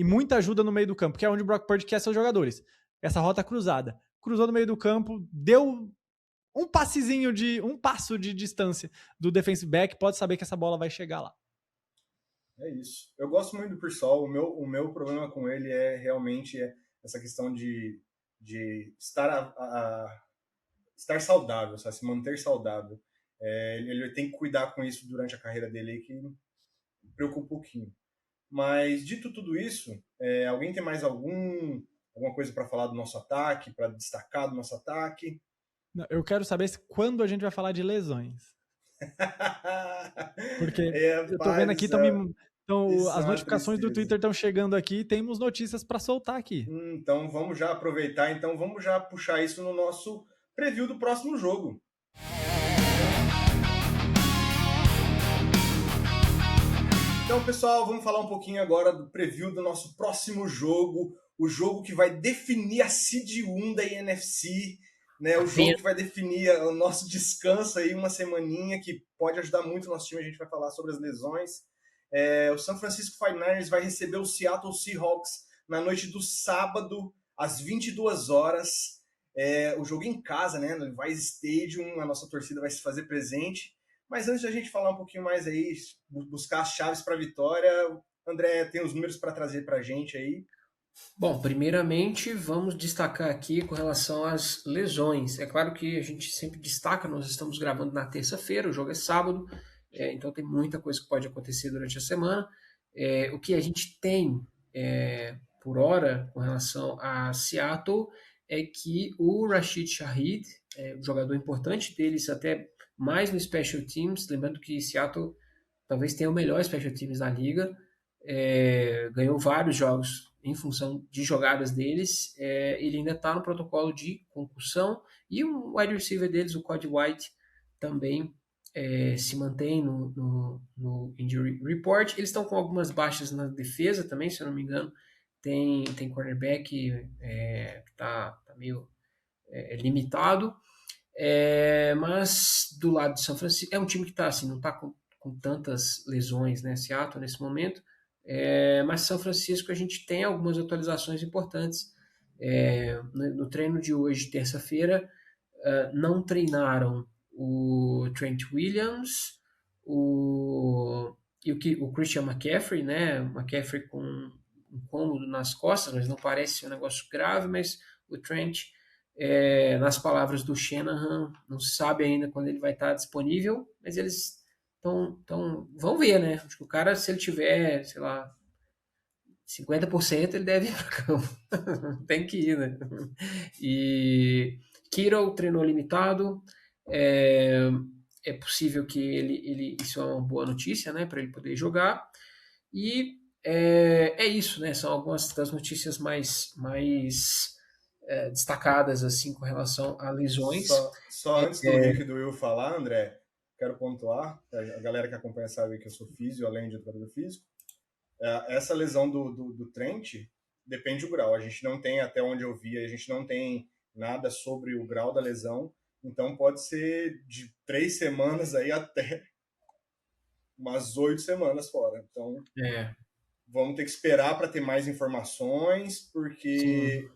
muita ajuda no meio do campo, que é onde o Brock Purdy quer seus jogadores. Essa rota cruzada. Cruzou no meio do campo, deu um passo de distância do defensive back, pode saber que essa bola vai chegar lá. É isso. Eu gosto muito do Pearsall. O meu problema com ele é realmente essa questão de estar saudável, sabe? Se manter saudável. Ele tem que cuidar com isso durante a carreira dele aí, que me preocupa um pouquinho. Mas, dito tudo isso, alguém tem mais alguma coisa para falar do nosso ataque, para destacar do nosso ataque? Eu quero saber quando a gente vai falar de lesões. Porque eu tô vendo aqui, as notificações do Twitter estão chegando aqui e temos notícias para soltar aqui. Então vamos já aproveitar, vamos já puxar isso no nosso preview do próximo jogo. Então, pessoal, vamos falar um pouquinho agora do preview do nosso próximo jogo, o jogo que vai definir a Seed 1 da NFC, né? O jogo que vai definir o nosso descanso aí, uma semaninha, que pode ajudar muito o nosso time. A gente vai falar sobre as lesões. O San Francisco 49ers vai receber o Seattle Seahawks na noite do sábado, às 22 horas. O jogo em casa, né? No Levi's Stadium, a nossa torcida vai se fazer presente. Mas antes da gente falar um pouquinho mais aí, buscar as chaves para a vitória, André, tem os números para trazer para a gente aí? Bom, primeiramente vamos destacar aqui com relação às lesões. É claro que a gente sempre destaca, nós estamos gravando na terça-feira, o jogo é sábado, então tem muita coisa que pode acontecer durante a semana. O que a gente tem por hora com relação a Seattle é que o Rashid Shaheed, um jogador importante deles, até mais no Special Teams, lembrando que Seattle talvez tenha o melhor Special Teams da liga, ganhou vários jogos em função de jogadas deles, ele ainda está no protocolo de concussão, e o wide receiver deles, o Cody White, também se mantém no Injury Report. Eles estão com algumas baixas na defesa também, se eu não me engano, tem cornerback que está meio limitado, mas do lado de São Francisco, é um time que tá, assim, não está com tantas lesões, né, Seattle nesse momento, mas São Francisco a gente tem algumas atualizações importantes. No treino de hoje, terça-feira, não treinaram o Trent Williams e o Christian McCaffrey, né? O McCaffrey com um incômodo nas costas, mas não parece ser um negócio grave, mas o Trent, nas palavras do Shanahan, não se sabe ainda quando ele vai estar disponível, mas eles vão ver, né? Acho que o cara, se ele tiver, sei lá, 50%, ele deve ir para campo. Tem que ir, né? E Kittle treinou limitado. É possível que ele isso é uma boa notícia, né? Para ele poder jogar. E é isso, né? São algumas das notícias mais destacadas, assim, com relação a lesões. Só antes do Rick e do Will falar, André, quero pontuar, a galera que acompanha sabe que eu sou físio, além de educador físico. Essa lesão do Trent depende do grau. A gente não tem, até onde eu vi, a gente não tem nada sobre o grau da lesão. Então pode ser de 3 semanas aí até umas 8 semanas fora. Então vamos ter que esperar para ter mais informações, porque sim,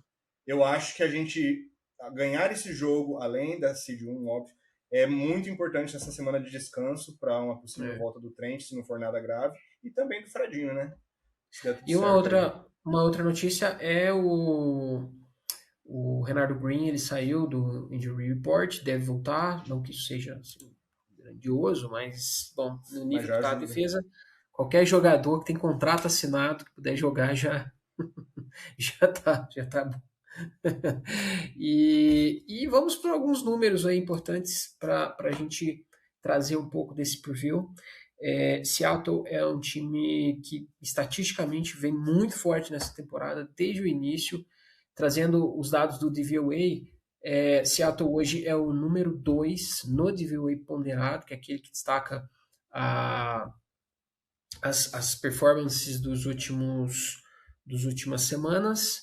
eu acho que a gente ganhar esse jogo, além da Seed 1, óbvio, é muito importante nessa semana de descanso para uma possível volta do Trent, se não for nada grave, e também do Fredinho, né? E uma outra notícia é o Renardo Green, ele saiu do Injury Report, deve voltar, não que isso seja assim, grandioso, mas, bom, no nível que está a defesa, qualquer jogador que tem contrato assinado, que puder jogar, já tá bom. E vamos para alguns números aí importantes para a gente trazer um pouco desse preview. Seattle é um time que estatisticamente vem muito forte nessa temporada, desde o início, trazendo os dados do DVOA. Seattle hoje é o número 2 no DVOA ponderado, que é aquele que destaca as performances das últimas semanas.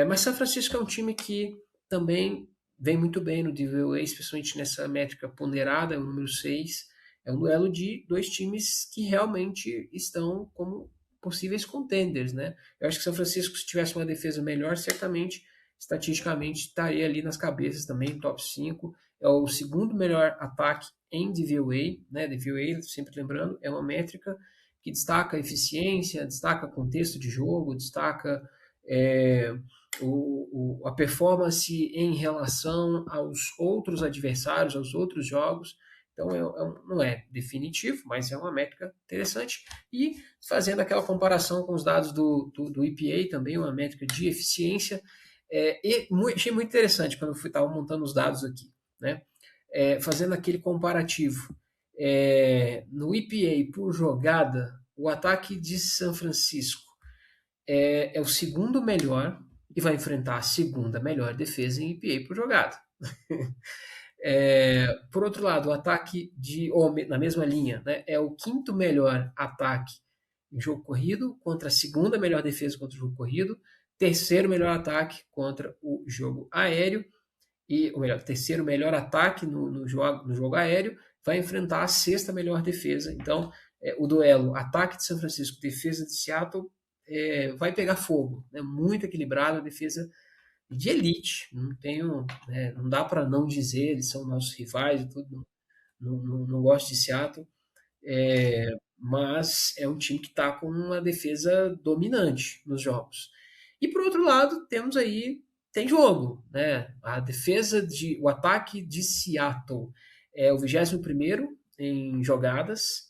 Mas São Francisco é um time que também vem muito bem no DVOA, especialmente nessa métrica ponderada, é o número 6. É um duelo de dois times que realmente estão como possíveis contenders, né? Eu acho que São Francisco, se tivesse uma defesa melhor, certamente, estatisticamente, estaria ali nas cabeças também, top 5. É o segundo melhor ataque em DVOA, né? DVOA, sempre lembrando, é uma métrica que destaca a eficiência, destaca contexto de jogo, destaca a performance em relação aos outros adversários, aos outros jogos. Então, não é definitivo, mas é uma métrica interessante. E fazendo aquela comparação com os dados do EPA, também uma métrica de eficiência, achei muito interessante quando eu estava montando os dados aqui, né? Fazendo aquele comparativo. No EPA por jogada, o ataque de São Francisco é o segundo melhor e vai enfrentar a segunda melhor defesa em EPA por jogada. Por outro lado, o ataque na mesma linha, né, é o quinto melhor ataque em jogo corrido contra a segunda melhor defesa contra o jogo corrido, terceiro melhor ataque contra o jogo aéreo, terceiro melhor ataque no jogo aéreo vai enfrentar a sexta melhor defesa. Então, o duelo ataque de São Francisco, defesa de Seattle, vai pegar fogo. É muito equilibrado, a defesa de elite. Não dá para não dizer, eles são nossos rivais e tudo. Não gosto de Seattle, mas é um time que está com uma defesa dominante nos jogos. E por outro lado, tem jogo, né? O ataque de Seattle é o 21º em jogadas,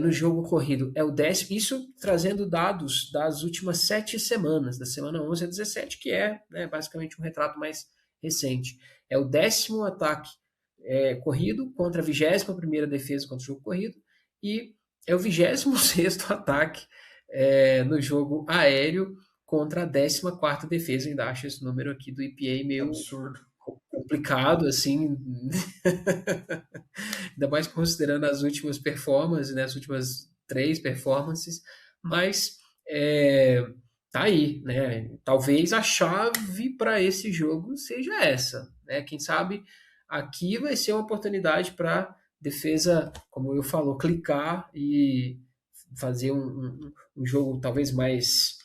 no jogo corrido é o 10º, isso trazendo dados das últimas 7 semanas, da semana 11 a 17, que é, né, basicamente um retrato mais recente. É o 10º ataque corrido contra a 21ª defesa contra o jogo corrido, e é o 26º ataque no jogo aéreo contra a 14ª defesa. Ainda acho esse número aqui do EPA meio absurdo, complicado, assim, ainda mais considerando as últimas performances, né, as últimas 3 performances, mas tá aí, né? Talvez a chave para esse jogo seja essa, né? Quem sabe aqui vai ser uma oportunidade para defesa, como eu falou, clicar e fazer um jogo talvez mais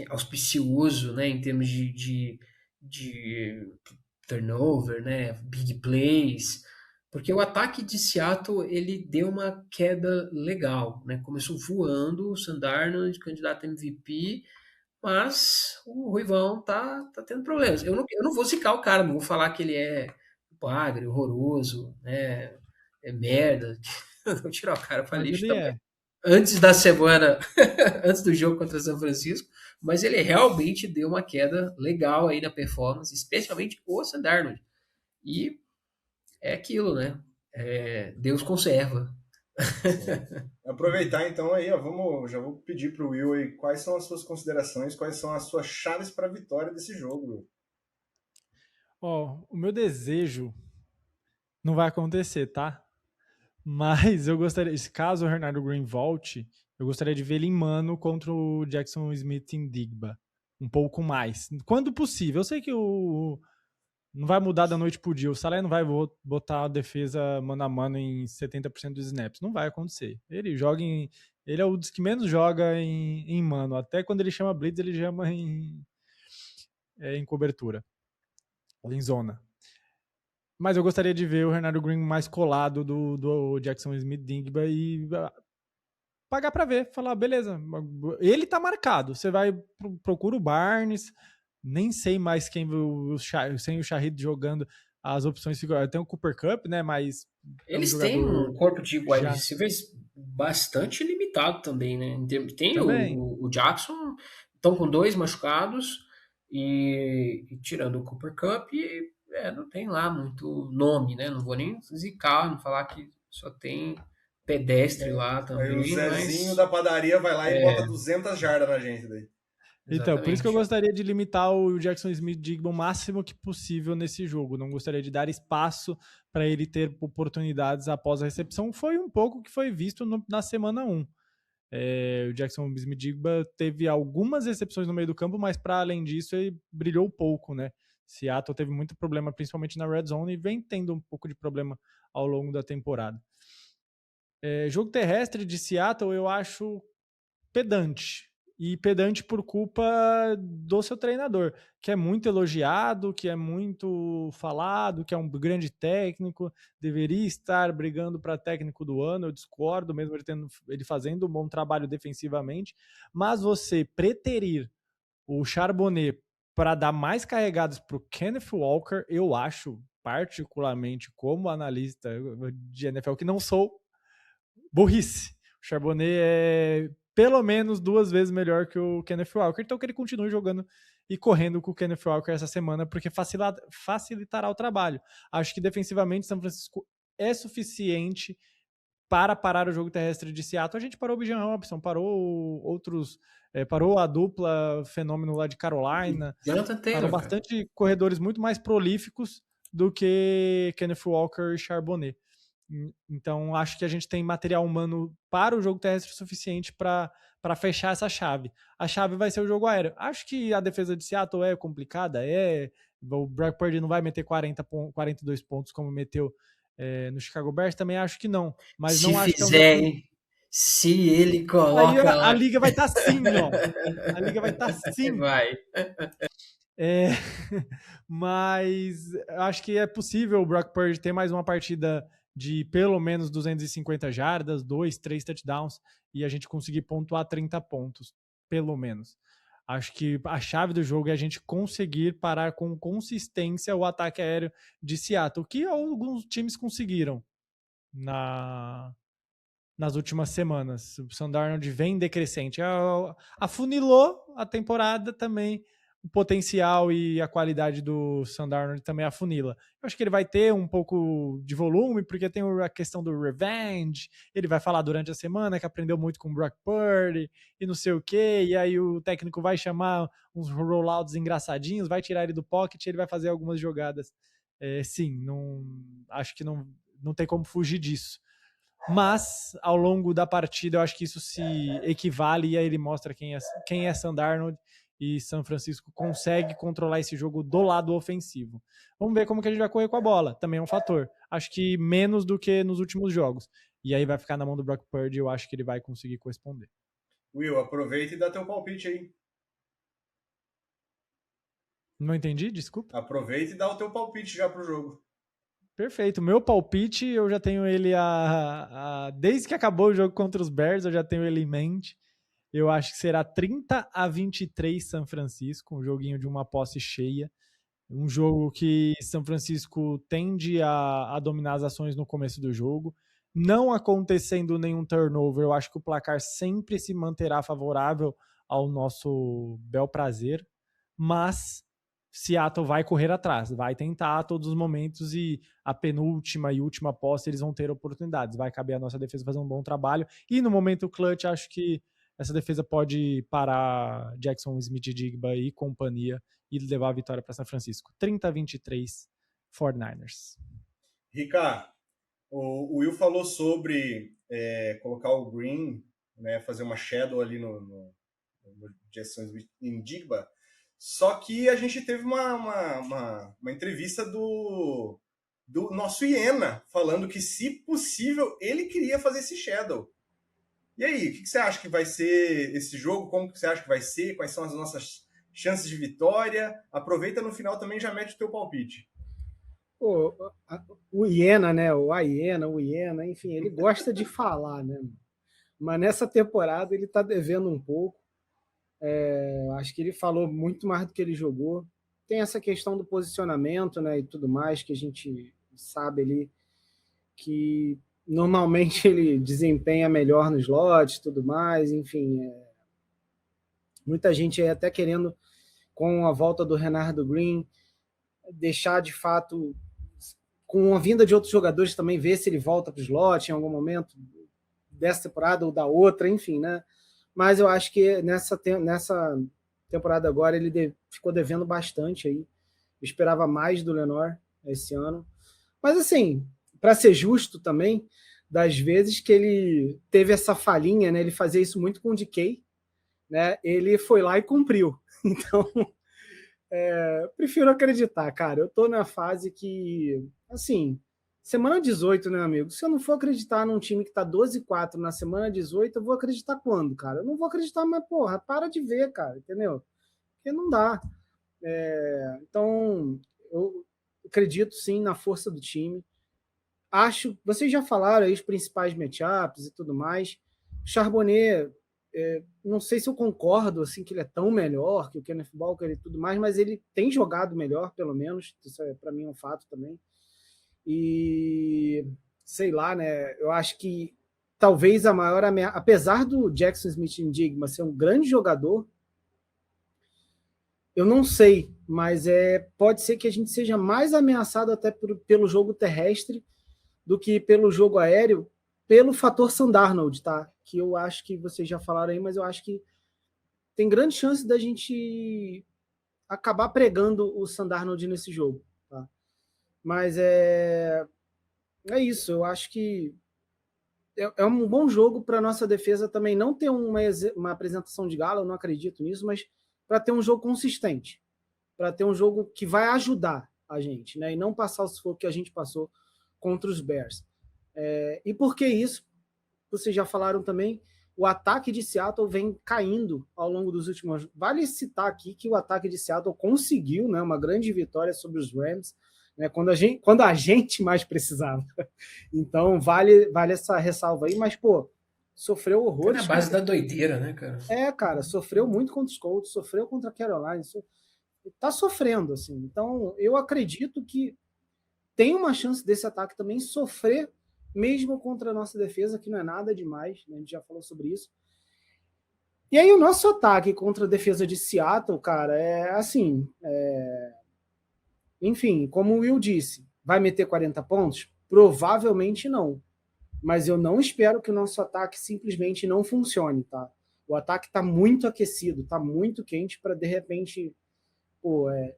auspicioso, né, em termos de turnover, né, big plays, porque o ataque de Seattle ele deu uma queda legal, né, começou voando, o Sam Darnold, candidato a MVP, mas o Ruivão tá tendo problemas. Eu não vou zicar o cara, não vou falar que ele é bagre, horroroso, né, é merda, vou tirar o cara para Mas lixo ele também. é. Antes da semana, antes do jogo contra São Francisco, mas ele realmente deu uma queda legal aí na performance, especialmente o Sam Darnold. E é aquilo, né? Deus conserva. Aproveitar então aí, ó, já vou pedir pro Will aí quais são as suas considerações, quais são as suas chaves para a vitória desse jogo, Will. Ó, o meu desejo não vai acontecer, tá? Mas eu gostaria, caso o Renardo Green volte, eu gostaria de ver ele em mano contra o Jackson Smith em Digba. Um pouco mais. Quando possível. Eu sei que não vai mudar da noite pro dia. O Saleh não vai botar a defesa mano a mano em 70% dos snaps. Não vai acontecer. Ele é o dos que menos joga em mano. Até quando ele chama blitz, ele chama em cobertura. Em zona. Mas eu gostaria de ver o Renardo Green mais colado do Jackson Smith Digba e pagar para ver, falar, beleza, ele tá marcado, você vai, procura o Barnes, nem sei mais quem, sem o Shahid jogando, as opções ficam, tem o Cooper Kupp, né, mas eles têm um corpo de wide receivers bastante limitado também, né, tem o Jackson, estão com 2 machucados, e tirando o Cooper Kupp, não tem lá muito nome, né, não vou nem zicar, não falar que só tem pedestre lá também. Aí o Zezinho da padaria vai lá e bota 200 jardas na gente daí. Então, exatamente. Por isso que eu gostaria de limitar o Jackson Smith-Digba o máximo que possível nesse jogo. Não gostaria de dar espaço para ele ter oportunidades após a recepção. Foi um pouco que foi visto na semana 1. O Jackson Smith-Digba teve algumas recepções no meio do campo, mas para além disso ele brilhou pouco, né? Seattle teve muito problema, principalmente na red zone, e vem tendo um pouco de problema ao longo da temporada. Jogo terrestre de Seattle eu acho pedante. E pedante por culpa do seu treinador, que é muito elogiado, que é muito falado, que é um grande técnico, deveria estar brigando para técnico do ano. Eu discordo, mesmo ele fazendo um bom trabalho defensivamente, mas você preterir o Charbonnet para dar mais carregados para o Kenneth Walker, eu acho, particularmente como analista de NFL, que não sou, burrice. O Charbonnet é pelo menos 2 vezes melhor que o Kenneth Walker, então que ele continue jogando e correndo com o Kenneth Walker essa semana, porque facilitará o trabalho. Acho que defensivamente São Francisco é suficiente para parar o jogo terrestre de Seattle. A gente parou o Bijan Robinson, parou a dupla fenômeno lá de Carolina, parou bastante corredores muito mais prolíficos do que Kenneth Walker e Charbonnet. Então, acho que a gente tem material humano para o jogo terrestre suficiente para fechar essa chave. A chave vai ser o jogo aéreo. Acho que a defesa de Seattle é complicada, o Brock Purdy não vai meter 42 pontos como meteu no Chicago Bears? Também acho que não. Mas Se não acho fizer, que é hein? Se ele Aí coloca a lá. liga vai estar assim, ó. A liga vai estar assim. Vai. Mas acho que é possível o Brock Purdy ter mais uma partida de pelo menos 250 jardas, 2, 3 touchdowns, e a gente conseguir pontuar 30 pontos, pelo menos. Acho que a chave do jogo é a gente conseguir parar com consistência o ataque aéreo de Seattle, que alguns times conseguiram nas últimas semanas. O Sam Darnold vem decrescente. Afunilou a temporada também. O potencial e a qualidade do Sam Darnold também afunila. Eu acho que ele vai ter um pouco de volume, porque tem a questão do revenge. Ele vai falar durante a semana que aprendeu muito com o Brock Purdy e não sei o quê. E aí o técnico vai chamar uns rollouts engraçadinhos, vai tirar ele do pocket e ele vai fazer algumas jogadas. Sim, acho que não tem como fugir disso. Mas, ao longo da partida, eu acho que isso se equivale e aí ele mostra quem é Sam Darnold e São Francisco consegue controlar esse jogo do lado ofensivo. Vamos ver como que a gente vai correr com a bola. Também é um fator. Acho que menos do que nos últimos jogos. E aí vai ficar na mão do Brock Purdy e eu acho que ele vai conseguir corresponder. Will, aproveita e dá teu palpite aí. Não entendi? Desculpa. Aproveita e dá o teu palpite já pro jogo. Perfeito. Meu palpite, eu já tenho ele desde que acabou o jogo contra os Bears, eu já tenho ele em mente. Eu acho que será 30-23 São Francisco, um joguinho de uma posse cheia. Um jogo que São Francisco tende a dominar as ações no começo do jogo. Não acontecendo nenhum turnover, eu acho que o placar sempre se manterá favorável ao nosso bel prazer. Mas Seattle vai correr atrás, vai tentar a todos os momentos e a penúltima e última posse eles vão ter oportunidades. Vai caber a nossa defesa fazer um bom trabalho. E no momento clutch, acho que essa defesa pode parar Jackson Smith-Njigba e companhia e levar a vitória para São Francisco. 30-23, 49ers. Rica, o Will falou sobre colocar o Green, né, fazer uma shadow ali no Jackson Smith-Njigba. Só que a gente teve uma entrevista do nosso Iena falando que, se possível, ele queria fazer esse shadow. E aí, o que você acha que vai ser esse jogo? Como que você acha que vai ser? Quais são as nossas chances de vitória? Aproveita no final também, já mete o teu palpite. O Iena, né? O Iena, enfim, ele gosta de falar, né? Mas nessa temporada ele tá devendo um pouco. Acho que ele falou muito mais do que ele jogou. Tem essa questão do posicionamento, né, e tudo mais, que a gente sabe ali que normalmente ele desempenha melhor no slot e tudo mais, enfim. Muita gente aí até querendo, com a volta do Renardo Green, deixar de fato, com a vinda de outros jogadores também, ver se ele volta para o slot em algum momento dessa temporada ou da outra, enfim, né? Mas eu acho que nessa temporada agora ele ficou devendo bastante aí. Eu esperava mais do Lenoir esse ano. Mas assim, para ser justo também, das vezes que ele teve essa falhinha, né? Ele fazia isso muito com o DK, né? Ele foi lá e cumpriu. Então, prefiro acreditar, cara. Eu tô na fase que, assim, semana 18, né, amigo? Se eu não for acreditar num time que tá 12-4 na semana 18, eu vou acreditar quando, cara? Eu não vou acreditar, mas, porra, para de ver, cara, entendeu? Porque não dá. Então, eu acredito, sim, na força do time. Acho, vocês já falaram aí os principais matchups e tudo mais. Charbonnet, não sei se eu concordo, assim, que ele é tão melhor que o Kenneth Walker e tudo mais, mas ele tem jogado melhor, pelo menos. Isso para mim é um fato também. E sei lá, né? Eu acho que talvez a maior ameaça, apesar do Jackson Smith-Njigba ser um grande jogador, eu não sei, mas pode ser que a gente seja mais ameaçado até pelo jogo terrestre do que pelo jogo aéreo, pelo fator Sam Darnold, tá? Que eu acho que vocês já falaram aí, mas eu acho que tem grande chance da gente acabar pregando o Sam Darnold nesse jogo, tá? Mas é isso, eu acho que é um bom jogo para a nossa defesa também não ter uma apresentação de gala, eu não acredito nisso, mas para ter um jogo consistente, para ter um jogo que vai ajudar a gente, né? E não passar o sufoco que a gente passou contra os Bears. E por que isso? Vocês já falaram também, o ataque de Seattle vem caindo ao longo dos últimos anos. Vale citar aqui que o ataque de Seattle conseguiu, né, uma grande vitória sobre os Rams, né, quando a gente mais precisava. Então, vale essa ressalva aí, mas, pô, sofreu horrores. É na base da doideira, né, cara? Cara, sofreu muito contra os Colts, sofreu contra a Carolina, tá sofrendo, assim. Então, eu acredito que tem uma chance desse ataque também sofrer, mesmo contra a nossa defesa, que não é nada demais, né? A gente já falou sobre isso. E aí, o nosso ataque contra a defesa de Seattle, cara, enfim, como o Will disse, vai meter 40 pontos? Provavelmente não. Mas eu não espero que o nosso ataque simplesmente não funcione, tá? O ataque está muito aquecido, está muito quente para, de repente,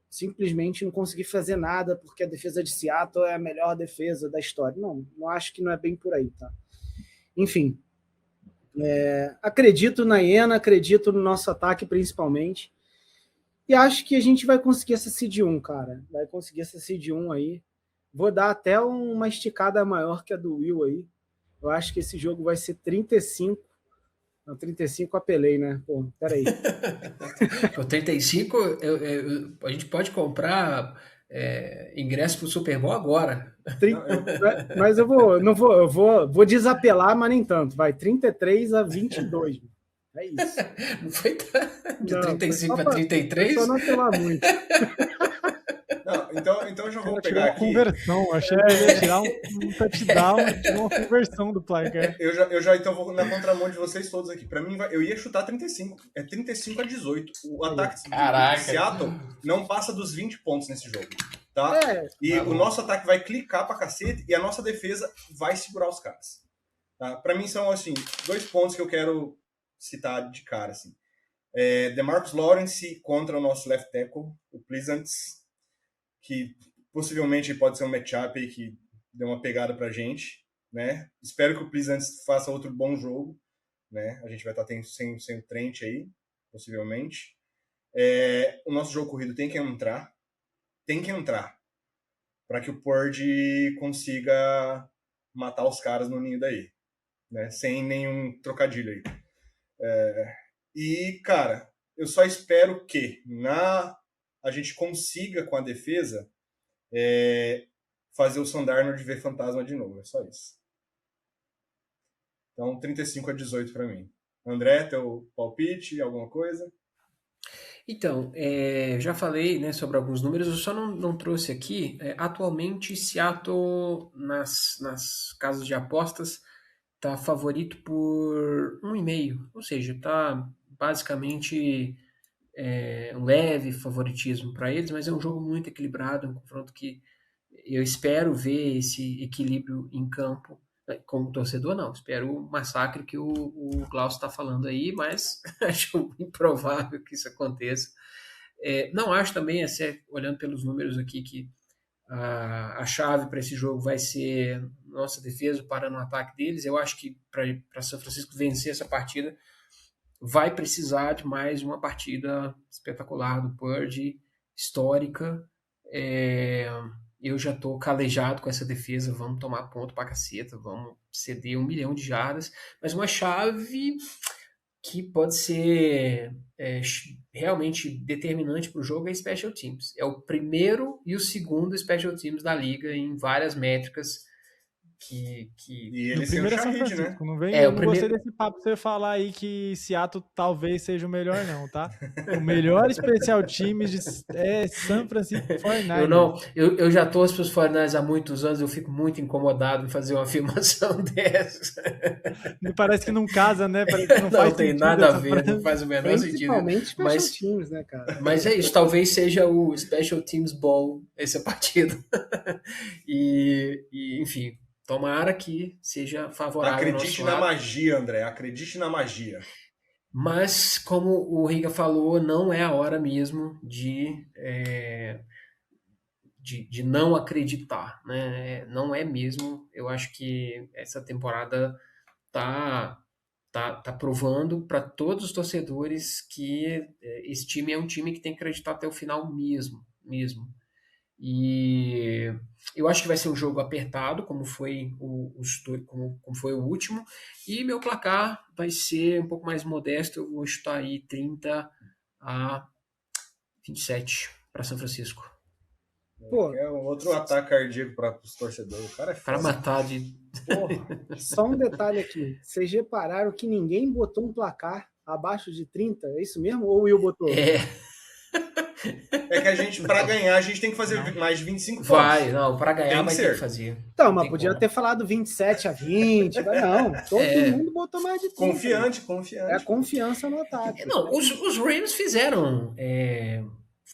simplesmente não conseguir fazer nada porque a defesa de Seattle é a melhor defesa da história. Não acho que não é bem por aí, tá? Enfim, acredito na Iena, acredito no nosso ataque principalmente, e acho que a gente vai conseguir essa seed 1, cara. Vai conseguir essa seed 1 aí. Vou dar até uma esticada maior que a do Will aí. Eu acho que esse jogo vai ser 35. Não, 35 apelei, né? Pô, peraí. O 35, a gente pode comprar ingresso pro Super Bowl agora. Mas eu vou desapelar, mas nem tanto. Vai 33-22. É isso. Não foi de 35 para 33? Só não apelar muito. Não, então eu já vou pegar uma aqui. Conversão. Achei que ia tirar um touchdown, tirou uma conversão do placar. Eu já então vou na contramão de vocês todos aqui. Pra mim, eu ia chutar 35. É 35-18. O ataque de Seattle não passa dos 20 pontos nesse jogo. Tá? O nosso ataque vai clicar pra cacete e a nossa defesa vai segurar os caras. Tá? Pra mim são, assim, 2 pontos que eu quero citar de cara. Assim. DeMarcus Lawrence contra o nosso left tackle, o Pleasants, que possivelmente pode ser um matchup aí que deu uma pegada pra gente, né? Espero que o Pleasants faça outro bom jogo, né? A gente vai estar sem o Trent aí, possivelmente. O nosso jogo corrido tem que entrar para que o Purdy consiga matar os caras no ninho daí, né? Sem nenhum trocadilho aí. E, cara, eu só espero que a gente consiga, com a defesa, fazer o Sam Darnold ver fantasma de novo. É só isso. Então, 35-18 para mim. André, teu palpite, alguma coisa? Então, já falei, né, sobre alguns números, eu só não trouxe aqui. Atualmente, Seattle, nas casas de apostas, está favorito por 1,5. Ou seja, está basicamente um leve favoritismo para eles, mas é um jogo muito equilibrado, um confronto que eu espero ver esse equilíbrio em campo. Como torcedor, não. Espero o massacre que o Klaus está falando aí, mas acho improvável que isso aconteça. Não acho também, olhando pelos números aqui, que a chave para esse jogo vai ser nossa defesa parando o ataque deles. Eu acho que para São Francisco vencer essa partida, vai precisar de mais uma partida espetacular do Purdy, histórica. Eu já estou calejado com essa defesa, vamos tomar ponto pra caceta, vamos ceder 1 milhão de jardas, mas uma chave que pode ser realmente determinante para o jogo é Special Teams. É o primeiro e o segundo Special Teams da liga em várias métricas. E ele no primeiro é São Francisco, né? Não vem, eu não gostei desse papo pra você falar aí que Seattle talvez seja o melhor não, tá? O melhor especial times é São Francisco 49ers. Eu já torço para os 49ers há muitos anos, eu fico muito incomodado em fazer uma afirmação dessa. Me parece que não casa, né? Parece que não tem nada a ver, não faz o menor sentido. Special Teams, né, cara? Mas é isso, talvez seja o Special Teams Bowl essa partida. Enfim, tomara que seja favorável. Acredite na magia, André. Acredite na magia. Mas, como o Riga falou, não é a hora mesmo de não acreditar, né? Não é mesmo. Eu acho que essa temporada tá provando para todos os torcedores que esse time é um time que tem que acreditar até o final mesmo. E eu acho que vai ser um jogo apertado, como foi como foi o último. E meu placar vai ser um pouco mais modesto. Eu vou chutar aí 30-27 para São Francisco. Pô, É um outro ataque cardíaco para os torcedores. O cara é Para foda. matar de. porra, só um detalhe aqui. Vocês repararam que ninguém botou um placar abaixo de 30? É isso mesmo? Ou o Will botou? É que a gente, para ganhar, a gente tem que fazer mais de 25 pontos. Vai, não, para ganhar Tem que vai ter ser. que fazer. Então, Não mas tem podia como. ter falado 27-20, mas não. Todo mundo botou mais de 30. Confiante. É a confiança no ataque. Não, os Rams fizeram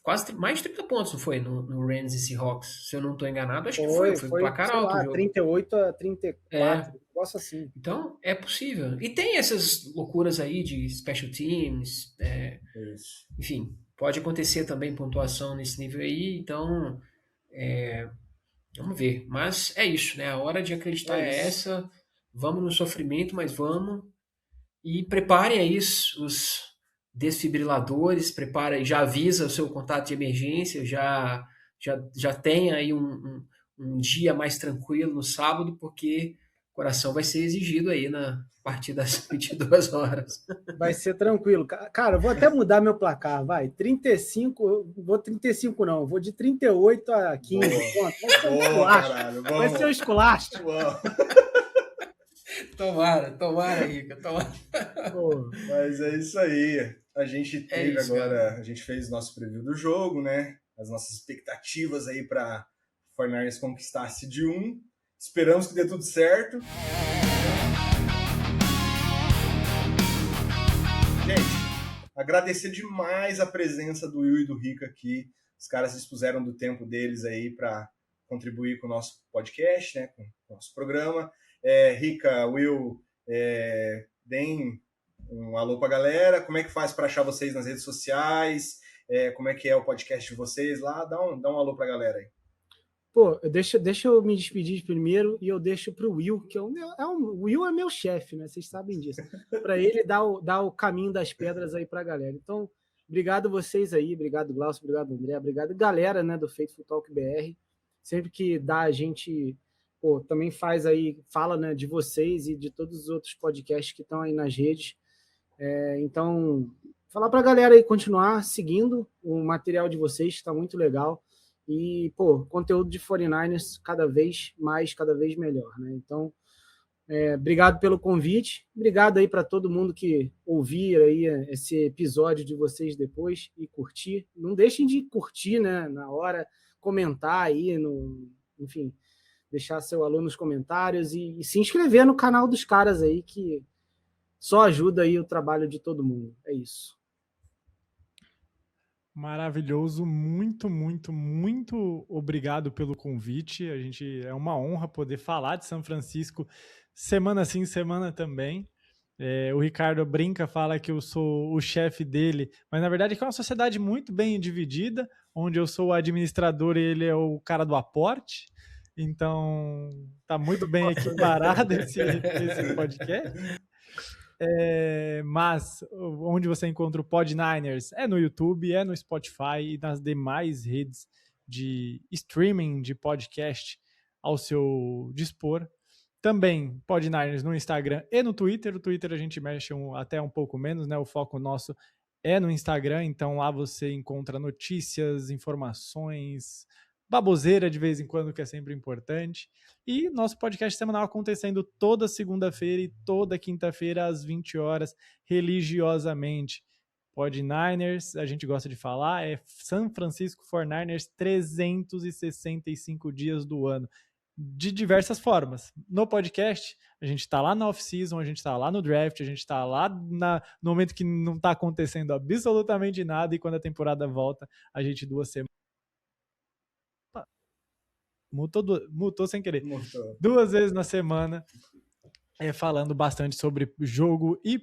quase mais de 30 pontos, não foi? No Rams e Seahawks, se eu não estou enganado, acho que foi um placar sei alto lá, o jogo. 38-34, um negócio assim. Então, é possível. E tem essas loucuras aí de special teams, Isso. enfim, pode acontecer também pontuação nesse nível aí, então vamos ver. Mas é isso, né? A hora de acreditar é essa. Vamos no sofrimento, mas vamos. E preparem aí os desfibriladores, prepara, já avisa o seu contato de emergência, já tem aí um dia mais tranquilo no sábado, porque o coração vai ser exigido aí a partir das 22 horas. Vai ser tranquilo. Cara, eu vou até mudar meu placar, vai. 35, vou 35 não, vou de 38 a 15. Pronto, vai ser um esculacho. Caralho, vai ser um esculacho. Tomara, Rica, tomara. Mas é isso aí. A gente teve agora, cara. a gente fez o nosso preview do jogo, né? As nossas expectativas aí para 49ers conquistar a seed 1. Esperamos que dê tudo certo. Gente, agradecer demais a presença do Will e do Rica aqui. Os caras dispuseram do tempo deles aí para contribuir com o nosso podcast, né? Com o nosso programa. Rica, Will, deem um alô pra galera. Como é que faz para achar vocês nas redes sociais? Como é que é o podcast de vocês lá? Dá um alô pra galera aí. Pô, deixa eu me despedir primeiro e eu deixo pro Will, que o Will é meu chefe, né? Vocês sabem disso. Para ele dar o caminho das pedras aí pra galera. Então, obrigado vocês aí, obrigado Glaucio, obrigado André, obrigado galera, né, do Faithful Talk BR. Sempre que dá, a gente também fala, né, de vocês e de todos os outros podcasts que estão aí nas redes. Então, falar pra galera aí continuar seguindo o material de vocês, está muito legal. E, conteúdo de 49ers cada vez mais, cada vez melhor, né? Então, obrigado pelo convite, obrigado aí para todo mundo que ouvir aí esse episódio de vocês depois e curtir. Não deixem de curtir, né, na hora, comentar aí, enfim, deixar seu alô nos comentários e se inscrever no canal dos caras aí, que só ajuda aí o trabalho de todo mundo. É isso. Maravilhoso, muito, muito, muito obrigado pelo convite. É uma honra poder falar de São Francisco semana sim, semana também. O Ricardo brinca, fala que eu sou o chefe dele, mas na verdade é uma sociedade muito bem dividida, onde eu sou o administrador e ele é o cara do aporte. Então, tá muito bem equiparado esse podcast. Mas onde você encontra o Pod9ers é no YouTube, é no Spotify e nas demais redes de streaming de podcast ao seu dispor. Também Pod9ers no Instagram e no Twitter. O Twitter a gente mexe até um pouco menos, né? O foco nosso é no Instagram, então lá você encontra notícias, informações, baboseira de vez em quando, que é sempre importante. E nosso podcast semanal acontecendo toda segunda-feira e toda quinta-feira às 20 horas, religiosamente. Pod9ers, a gente gosta de falar, é San Francisco 49ers 365 dias do ano, de diversas formas. No podcast, a gente está lá na off-season, a gente está lá no draft, a gente está lá no momento que não está acontecendo absolutamente nada, e quando a temporada volta, a gente 2 semanas. Mutou sem querer. Mutou. 2 vezes na semana, falando bastante sobre jogo e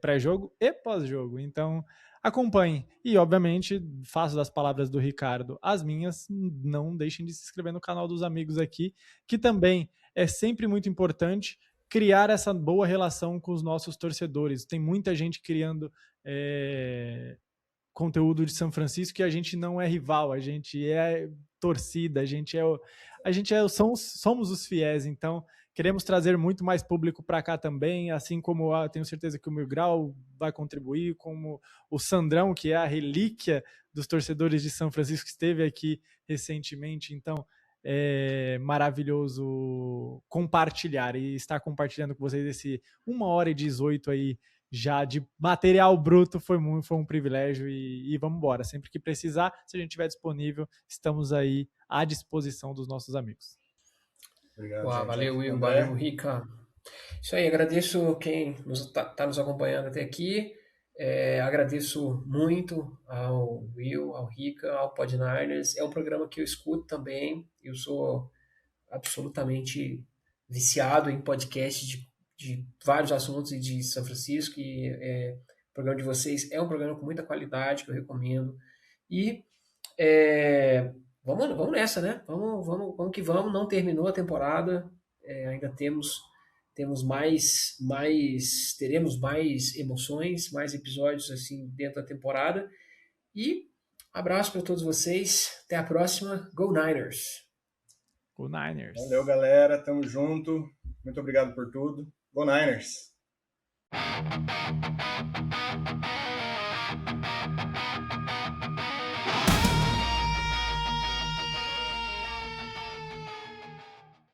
pré-jogo e pós-jogo. Então, acompanhe. E, obviamente, faço das palavras do Ricardo as minhas. Não deixem de se inscrever no canal dos amigos aqui, que também é sempre muito importante criar essa boa relação com os nossos torcedores. Tem muita gente criando conteúdo de São Francisco e a gente não é rival, a gente torcida, somos os fiéis, então queremos trazer muito mais público para cá também, assim como tenho certeza que o Mil Grau vai contribuir, como o Sandrão, que é a relíquia dos torcedores de São Francisco, que esteve aqui recentemente. Então, é maravilhoso compartilhar e estar compartilhando com vocês esse 1h18 aí já de material bruto. Foi um privilégio e vamos embora. Sempre que precisar, se a gente estiver disponível, estamos aí à disposição dos nossos amigos. Obrigado, valeu, Will, valeu, Rica. Isso aí, agradeço quem está nos acompanhando até aqui. Agradeço muito ao Will, ao Rica, ao Podniners. É um programa que eu escuto também. Eu sou absolutamente viciado em podcast de vários assuntos e de São Francisco. E o programa de vocês é um programa com muita qualidade que eu recomendo. E vamos nessa, né? Vamos que vamos. Não terminou a temporada. Ainda teremos mais emoções, mais episódios assim dentro da temporada. E abraço para todos vocês. Até a próxima. Go Niners! Go Niners! Valeu, galera. Tamo junto. Muito obrigado por tudo. Go Niners!